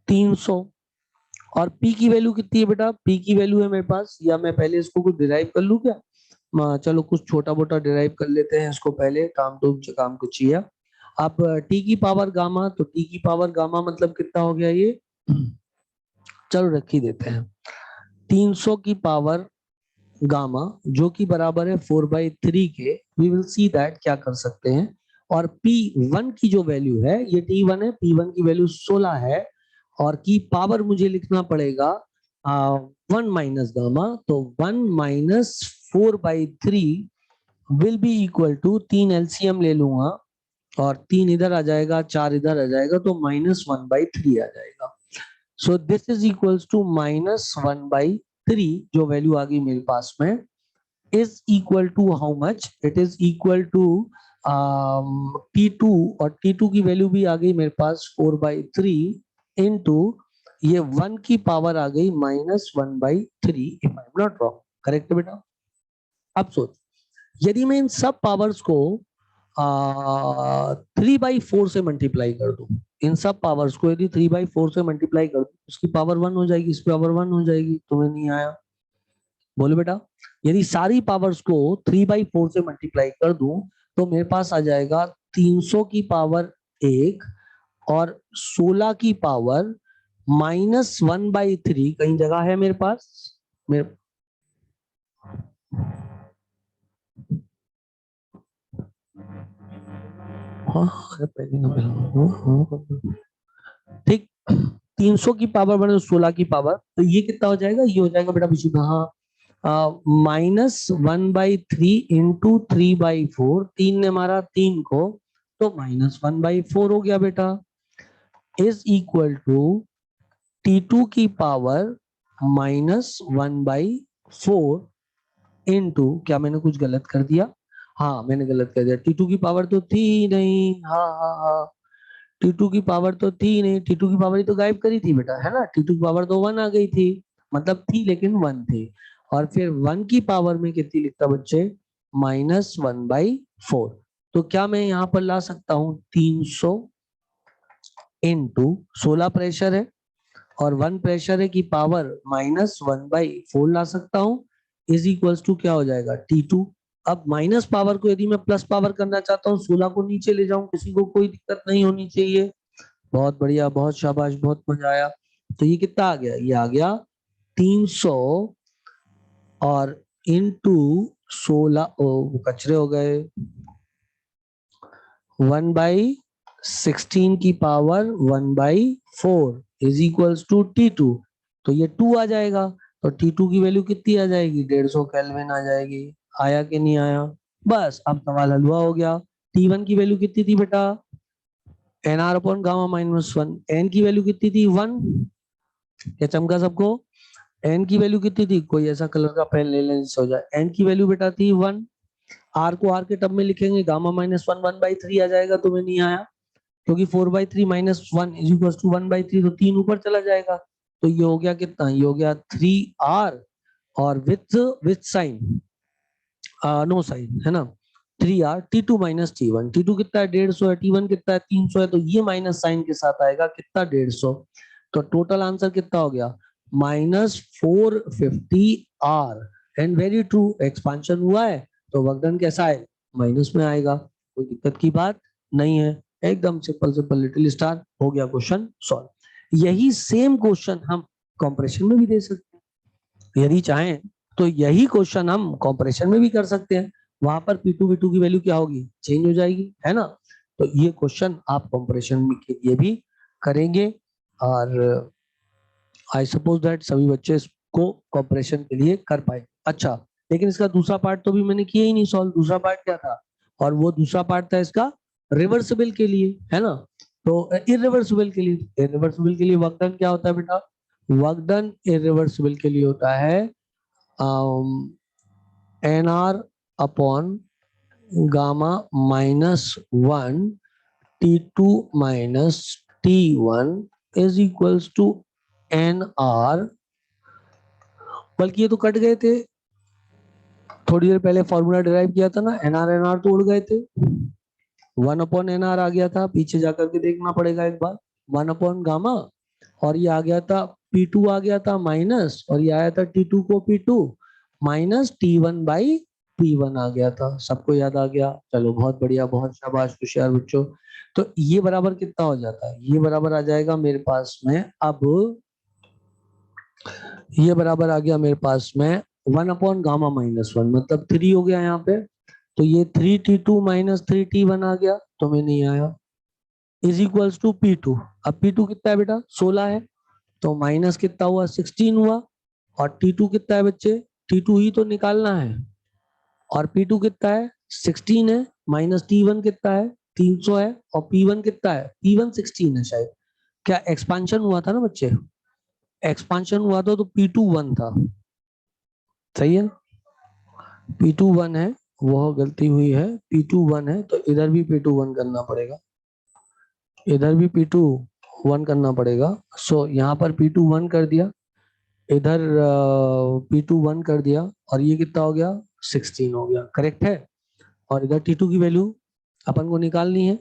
300। और P की वैल्यू कितनी है बेटा, P की वैल्यू है मेरे पास, या मैं पहले इसको कुछ डिराइव कर लूं क्या, चलो कुछ छोटा मोटा डिराइव कर लेते हैं इसको पहले, काम कुछ ही है। अब T की पावर गामा, तो T की पावर गामा मतलब कितना हो गया ये, चलो रख ही देते हैं 300 की पावर गामा जो कि बराबर है 4/3 के। वी विल सी दैट क्या कर सकते हैं। और P1 की जो वैल्यू है, ये T1 है, P1 की वैल्यू 16 है, और की पावर मुझे लिखना पड़ेगा 1 माइनस गामा, तो 1 minus 4/3 will be equal to, 3 LCM ले लूंगा और 3 इधर आ जाएगा, 4 इधर आ जाएगा, तो -1/3 आ जाएगा। So this is equals to -1/3, जो वैल्यू आ गई मेरे पास में, is equal to how much, it is equal to T2, और T2 की वैल्यू भी आ गई मेरे पास 4/3 इंटू ये 1 की पावर आ गई -1/3, if I am not wrong, correct बेटा। अब सोच, यदि मैं इन सब पावर्स को 3/4 से मल्टीप्लाई कर दूं, इन सब पावर्स को यदि 3/4 से मल्टीप्लाई कर दूं, उसकी पावर 1 हो जाएगी, इसकी पावर 1 हो जाएगी। तुम्हें नहीं आया, बोलो बेटा। यदि सारी पावर्स को 3/4 से मल्टीप्लाई कर दूं तो मेरे पास आ जाएगा 300 की पावर 1 और 16 की पावर -1/3, कहीं जगह है मेरे पास, मेरे ठीक, 300 की पावर बने 16 की पावर, तो ये कितना हो जाएगा, ये हो जाएगा बेटा विशु, हाँ -1/3 इंटू 3/4, 3 ने मारा 3 को, तो -1/4 हो गया बेटा, इज इक्वल टू T2 की पावर -1/4 इंटू, क्या मैंने कुछ गलत कर दिया, हाँ मैंने गलत कर दिया, T2 की पावर तो थी ही नहीं, हाँ हाँ हाँ, T2 की पावर तो थी ही नहीं, T2 की पावर ही तो गायब करी थी बेटा, है ना, T2 की पावर तो 1 आ गई थी, मतलब थी लेकिन 1 थी। और फिर 1 की पावर में कितनी लिखता बच्चे, -1/4। तो क्या मैं यहाँ पर ला सकता हूँ 300 इंटू 16 प्रेशर है और 1 प्रेशर है की पावर -1/4 ला सकता हूँ, इज इक्वल्स टू क्या हो जाएगा T2। अब माइनस पावर को यदि मैं प्लस पावर करना चाहता हूँ, 16 को नीचे ले जाऊं, किसी को कोई दिक्कत नहीं होनी चाहिए। बहुत बढ़िया, बहुत शाबाश, बहुत मजा आया। तो ये कितना आ गया, ये आ गया 300 और इंटू 16, वो कचरे हो गए, 1/16 की power 1/4 is equals to T2। तो ये 2 आ जाएगा, तो T2 की वैल्यू कितनी आ जाएगी, 150 केल्विन आ जाएगी। आया कि नहीं आया, बस अब सवाल हलवा हो गया। T1 की वैल्यू कितनी थी बेटा, NR अपॉन गामा -1, n की वैल्यू कितनी थी 1, क्या चमका सबको, n की वैल्यू कितनी थी, कोई ऐसा कलर का पेन ले लें जिससे हो जाए, n की वैल्यू बेटा थी 1, r को r के टर्म में लिखेंगे, गामा -1 1/3 आ जाएगा, तुम्हें नहीं आया, क्योंकि 4/3 -1 इज इक्वल टू 1/3, तो 3 ऊपर चला जाएगा, तो ये हो गया कितना, ये हो गया 3r, और विथ साइन, नो साइन, है ना, 3r, T2 - T1, T2 कितना है 150 है, T1 कितना है 300 है, तो ये माइनस साइन के साथ आएगा कितना 150, तो टोटल आंसर कितना हो गया -450r। And very true, expansion हुआ है तो वर्क डन कैसा है, माइनस में आएगा, कोई दिक्कत की बात नहीं है। एकदम सिंपल सिंपल, लिटिल स्टार, हो गया क्वेश्चन सॉल्व। यही सेम क्वेश्चन हम कंप्रेशन में भी दे सकते हैं, यदि चाहें तो यही क्वेश्चन हम कंप्रेशन में भी कर सकते हैं। वहां पर P2 V2 की वैल्यू क्या होगी, चेंज हो जाएगी, है ना। तो ये क्वेश्चन आप कंप्रेशन के लिए भी करेंगे, और आई सपोज दैट सभी बच्चे इसको कंप्रेशन के लिए कर पाए। अच्छा, लेकिन इसका दूसरा पार्ट तो भी मैंने किया ही नहीं सॉल्व। दूसरा पार्ट क्या था, और वो दूसरा पार्ट था इसका रिवर्सिबल के लिए, है ना। तो इरिवर्सिबल के लिए, इरिवर्सिबल के लिए वर्क डन क्या होता है बेटा, वर्क डन इरिवर्सिबल के लिए होता है NR upon gamma -1 T2 minus T1 is equals to NR, बल्कि ये तो कट गए थे, थोड़ी देर पहले फॉर्मूला डिराइव किया था ना, NR तो उड़ गए थे, 1/NR आ गया था, पीछे जाकर के देखना पड़ेगा एक बार, 1/गामा, और ये आ गया था P2 आ गया था माइनस, और ये आया था T2 को P2 माइनस T1/P1 आ गया था। सबको याद आ गया, चलो बहुत बढ़िया, बहुत शाबाश होशियार बच्चों। तो ये बराबर कितना हो जाता है, ये बराबर आ जाएगा मेरे पास में, अब ये बराबर आ गया मेरे पास में 1/गामा-1, मतलब 3 हो गया यहाँ पे। तो ये 3T2 माइनस 3T1 आ गया, तो में नहीं आया, इज इक्वल्स टू P2। अब P2 कितना है बेटा, 16 है, तो माइनस कितना हुआ, 16 हुआ, और T2 कितना है बच्चे, T2 ही तो निकालना है, और P2 कितना है, 16 है, माइनस T1 कितना है, 300 है, और P1 कितना है, P1 16 है शायद। क्या एक्सपांशन हुआ था ना बच्चे, एक्सपांशन हुआ था, तो P2 1 था, सही है। P2 1 है, वो गलती हुई है, P2 1 है, तो इधर भी P2 1 करना पड़ेगा, इधर भी P2 1 करना पड़ेगा। सो यहाँ पर P2 1 कर दिया, इधर P2 1 कर दिया, और ये कितना हो गया, 16 हो गया, करेक्ट है। और इधर T2 की वैल्यू अपन को निकालनी है,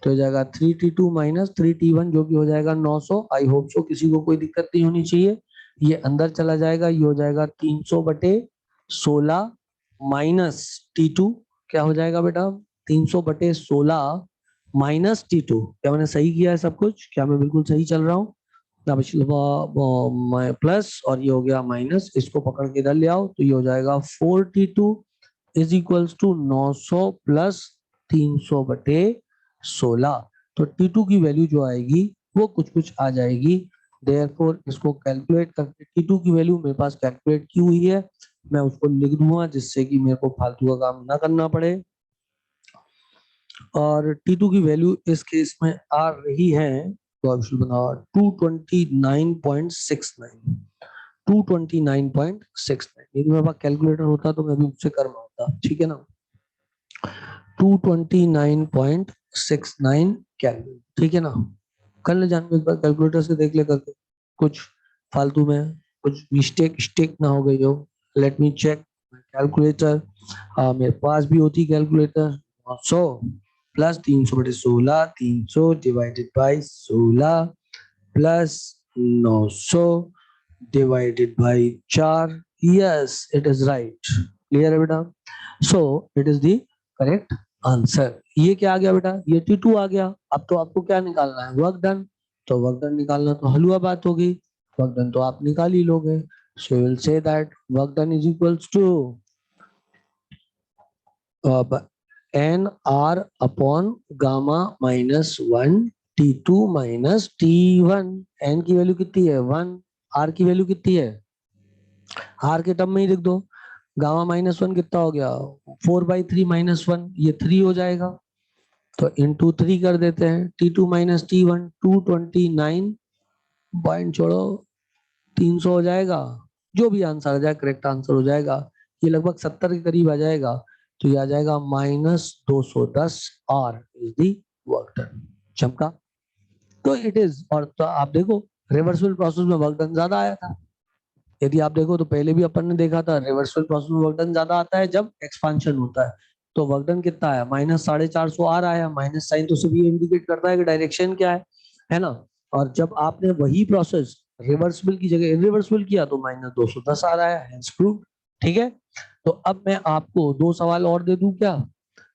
तो हो जाएगा 3T2 माइनस 3T1, जो कि हो जाएगा 900। आई होप सो किसी को कोई दिक्कत नहीं होनी चाहिए। ये अंदर चला जाएगा, ये हो जाएगा 300/16 माइनस T2, क्या हो जाएगा बेटा, 300/16 माइनस T2। क्या मैंने सही किया है सब कुछ, क्या मैं बिल्कुल सही चल रहा हूँ, प्लस, और ये हो गया माइनस, इसको पकड़ के इधर ले आओ, तो ये हो जाएगा 4T2 is equals to 900 plus 300/16। तो T2 की वैल्यू जो आएगी वो कुछ कुछ आ जाएगी। देयरफॉर इसको कैलकुलेट करके, T2 की वैल्यू मेरे पास कैलकुलेट की हुई है, मैं उसको लिख दूंगा जिससे कि मेरे को फालतू का काम ना करना पड़े। और T2 की वैल्यू इस केस में आ रही है, तो अब बना 229.69, 229.69। यदि मेरे पास कैलकुलेटर होता तो मैं भी उससे कर पाता, ठीक है ना। 229.69 कैलोरी, ठीक है ना। कर ले जान एक बार कैलकुलेटर से देख ले करके, कुछ फालतू में कुछ मिस्टेक स्टेक ना हो गई हो। लेट मी चेक कैलकुलेटर, मेरे पास भी होती calculator. 900 plus 300/16, 300 divided by 16 plus 900 divided by 4। Yes, it is right, clear है बेटा। So it is the correct answer. ये क्या आ गया बेटा, ये T2 आ गया। अब तो आपको क्या निकालना है, वर्क डन। तो वर्क डन निकालना तो हलवा बात होगी, वर्क डन तो आप निकाल ही लोगे। So you will say that work done is equals to NR upon gamma T2 minus T1। N की वैल्यू कितनी है, 1, R की वैल्यू कितनी है, R के टर्म में ही लिख दो। गामा-1 कितना हो गया, 4/3 - 1, ये 3 हो जाएगा, तो इंटू 3 कर देते हैं। T2 माइनस T1 229 पॉइंट छोड़ो 300 हो जाएगा, जो भी आंसर आ जाए करेक्ट आंसर हो जाएगा। ये लगभग 70 के करीब आ जाएगा, तो ये आ जाएगा -210 R is the work done. चमका, तो इट इज। और तो आप देखो रिवर्सिबल प्रोसेस में वर्क डन ज्यादा आया था। यदि आप देखो तो पहले भी अपन ने देखा था रिवर्सिबल प्रोसेस में वर्क डन ज्यादा आता है जब एक्सपांशन होता है। तो वर्क डन कितना आया, -450 R आया। माइनस साइन तो सिर्फ ये इंडिकेट करता है कि डायरेक्शन क्या है ना। और जब आपने वही प्रोसेस रिवर्सिबल की जगह इरिवर्सिबल किया तो -210 आ रहा है, हेंस प्रूव्ड। ठीक है, तो अब मैं आपको 2 सवाल और दे दूं क्या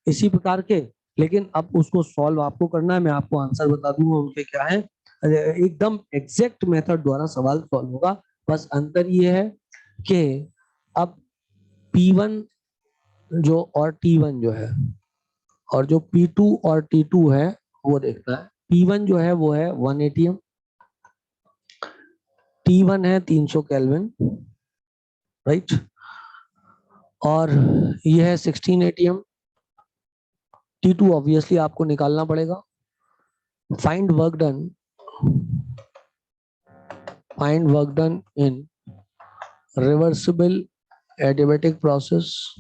इसी प्रकार के, लेकिन अब उसको सॉल्व आपको करना है, मैं आपको आंसर बता दूंगा उनके क्या है। एकदम एग्जैक्ट मेथड द्वारा सवाल सॉल्व होगा। बस अंतर ये है कि अब P1 जो और T1 जो है और जो P2 और T2 है वो देखना है। P1 जो है वो है 1 ATM, T1 है 300 केल्विन, राइट, और ये है 16 ATM। T2 ऑब्वियसली आपको निकालना पड़ेगा। Find work done, find work done इन रिवर्सिबल एडियाबैटिक प्रोसेस,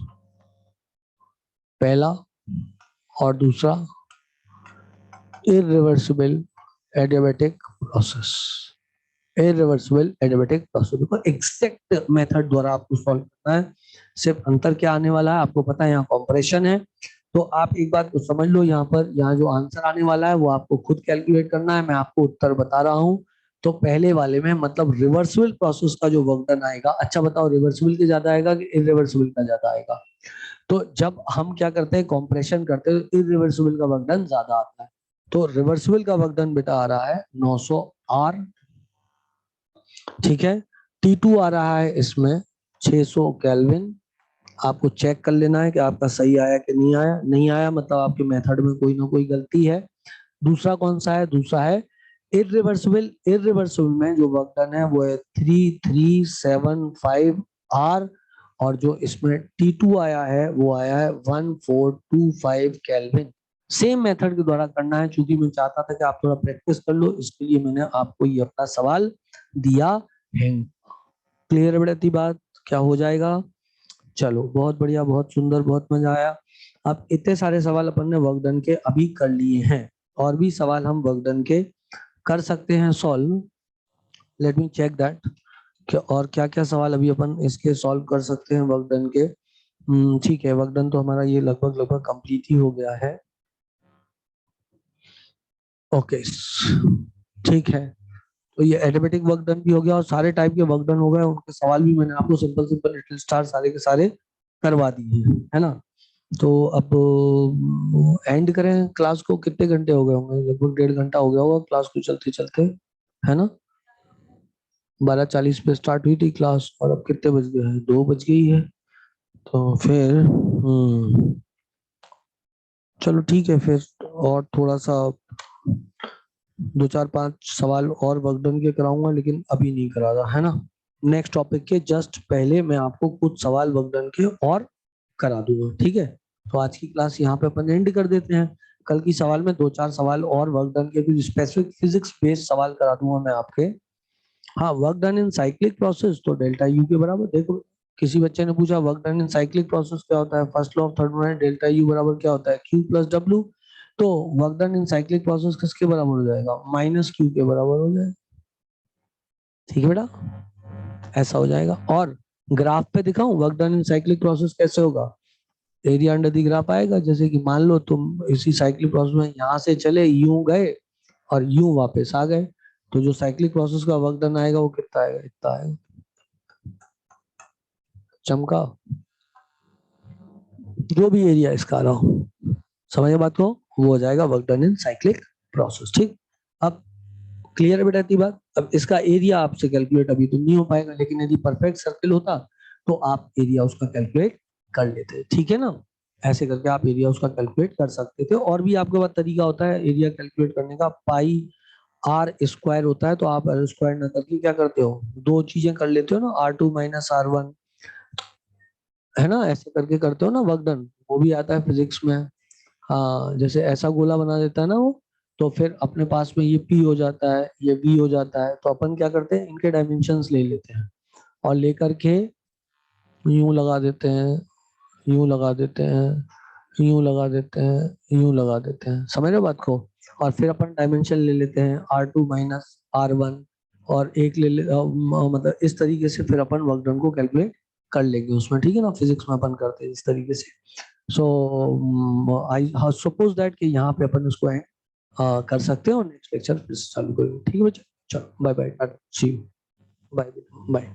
पहला, और दूसरा irreversible adiabatic process. Irreversible adiabatic process को एग्जैक्ट मेथड द्वारा आपको सॉल्व करना है। सिर्फ अंतर क्या आने वाला है आपको पता है, यहाँ कंप्रेशन है, तो आप एक बात को समझ लो, यहाँ पर यहाँ जो आंसर आने वाला है वो आपको खुद कैलकुलेट करना है। मैं आपको उत्तर बता रहा हूँ। तो पहले वाले में मतलब रिवर्सिबल प्रोसेस का जो वर्क डन आएगा, अच्छा बताओ रिवर्सिबल के ज्यादा आएगा कि इरिवर्सिबल का ज्यादा आएगा? तो जब हम क्या करते हैं कंप्रेशन करते हैं तो इरिवर्सिबल का वर्क डन ज्यादा आता है। तो रिवर्सिबल का वर्क डन बेटा आ रहा है 900 आर, ठीक है। T2 आ रहा है इसमें 600 केल्विन। आपको चेक कर लेना है कि आपका सही आया कि नहीं आया। नहीं आया मतलब आपके मेथड में कोई ना कोई गलती है। दूसरा कौन सा है? दूसरा है इरिवर्सिबल। इरिवर्सिबल में जो वर्क डन है वो है 3375 आर, और जो इसमें T2 आया है वो आया है 1425 केल्विन। सेम मेथड के द्वारा करना है। चूंकि मैं चाहता था कि आप थोड़ा प्रैक्टिस कर लो, इसके लिए मैंने आपको ये अपना सवाल दिया है। क्लियर है बेटा इतनी बात? क्या हो जाएगा? चलो बहुत बढ़िया, बहुत सुंदर, बहुत मजा आया। अब इतने सारे सवाल अपन ने वर्क डन के अभी कर लिए हैं, और भी सवाल हम वर्क डन के कर सकते हैं solve. Let me check that और क्या क्या सवाल अभी अपन इसके सॉल्व कर सकते हैं वर्क डन के। ठीक है, वर्क डन तो हमारा ये लगभग लगभग कंप्लीट ही हो गया है। ओके, ठीक है। तो ये एडियाबैटिक वर्क डन भी हो गया और सारे टाइप के वर्क डन हो गए। उनके सवाल भी मैंने आपको सिंपल सिंपल लिटिल स्टार सारे के सारे करवा दिए हैं, है ना। तो अब एंड करें क्लास को। कितने घंटे हो गए होंगे? लगभग 1.5 घंटा हो गया होगा क्लास को चलते चलते, है ना। 12:40 पे स्टार्ट हुई थी क्लास और अब कितने बज गए हैं? 2 बज गई है। तो फिर चलो ठीक है फिर, और थोड़ा सा 2 4 5 सवाल और वर्क डन के कराऊंगा, लेकिन अभी नहीं करा रहा, है ना। नेक्स्ट टॉपिक के जस्ट पहले मैं आपको कुछ सवाल वर्क डन के और करा दूंगा, ठीक है। तो आज की क्लास यहाँ पे अपन एंड कर देते हैं। कल की सवाल में 2 4 सवाल और वर्क डन के कुछ स्पेसिफिक फिजिक्स बेस्ड सवाल करा दूंगा मैं आपके। हाँ, वर्क डन इन साइक्लिक प्रोसेस तो डेल्टा यू के बराबर। देखो किसी बच्चे ने पूछा वर्क डन इन साइक्लिक प्रोसेस क्या होता है, first law of thermodynamics delta U बराबर क्या होता है, Q प्लस W। तो वर्क डन इन साइक्लिक प्रोसेस किसके बराबर हो जाएगा? -Q के बराबर हो जाएगा। ठीक है बेटा, ऐसा हो जाएगा। और ग्राफ पे दिखाऊं वर्क डन इन साइक्लिक प्रोसेस कैसे होगा? एरिया अंडर दी ग्राफ आएगा। जैसे कि मान लो तुम इसी साइक्लिक प्रोसेस में यहाँ से चले, यूं गए और यूं वापस आ गए, तो जो साइक्लिक प्रोसेस का वर्क डन आएगा वो कितना आएगा? इतना आएगा। चमका? जो भी एरिया इसका रहा हो, समझ बात को, वो हो जाएगा वर्क डन इन साइक्लिक प्रोसेस। ठीक, अब क्लियर है बेटा इतनी बात? अब इसका एरिया आपसे कैलकुलेट अभी तो नहीं हो पाएगा, लेकिन यदि परफेक्ट सर्किल होता तो आप एरिया उसका कैलकुलेट कर लेते, ठीक है ना। ऐसे करके आप एरिया उसका कैलकुलेट कर सकते थे। और भी आपके पास तरीका होता है एरिया कैलकुलेट करने का। पाई आर स्क्वायर होता है, तो आप आर स्क्वायर न करके क्या करते हो, दो चीजें कर लेते हो ना, R2 माइनस R1, है ना। ऐसे करके करते हो ना वर्क डन, वो भी आता है फिजिक्स में। हाँ, जैसे ऐसा गोला बना देता है ना वो, तो फिर अपने पास में ये P हो जाता है, ये V हो जाता है। तो अपन क्या करते हैं, इनके डायमेंशंस ले लेते हैं और लेकर के यूं लगा देते हैं, यूं लगा देते हैं, यूं लगा देते हैं, यूं लगा देते हैं। समझ रहे हो बात को? और फिर अपन डायमेंशन ले लेते हैं R2 माइनस R1, और एक मतलब इस तरीके से फिर अपन वर्क डन को कैलकुलेट कर लेंगे उसमें, ठीक है ना। फिजिक्स में अपन करते हैं इस तरीके से। सो आई सपोज दैट कि यहाँ पे अपन उसको कर सकते हैं, और नेक्स्ट लेक्चर फिर चालू करेंगे, ठीक है बच्चा। चलो bye bye, see you, bye bye.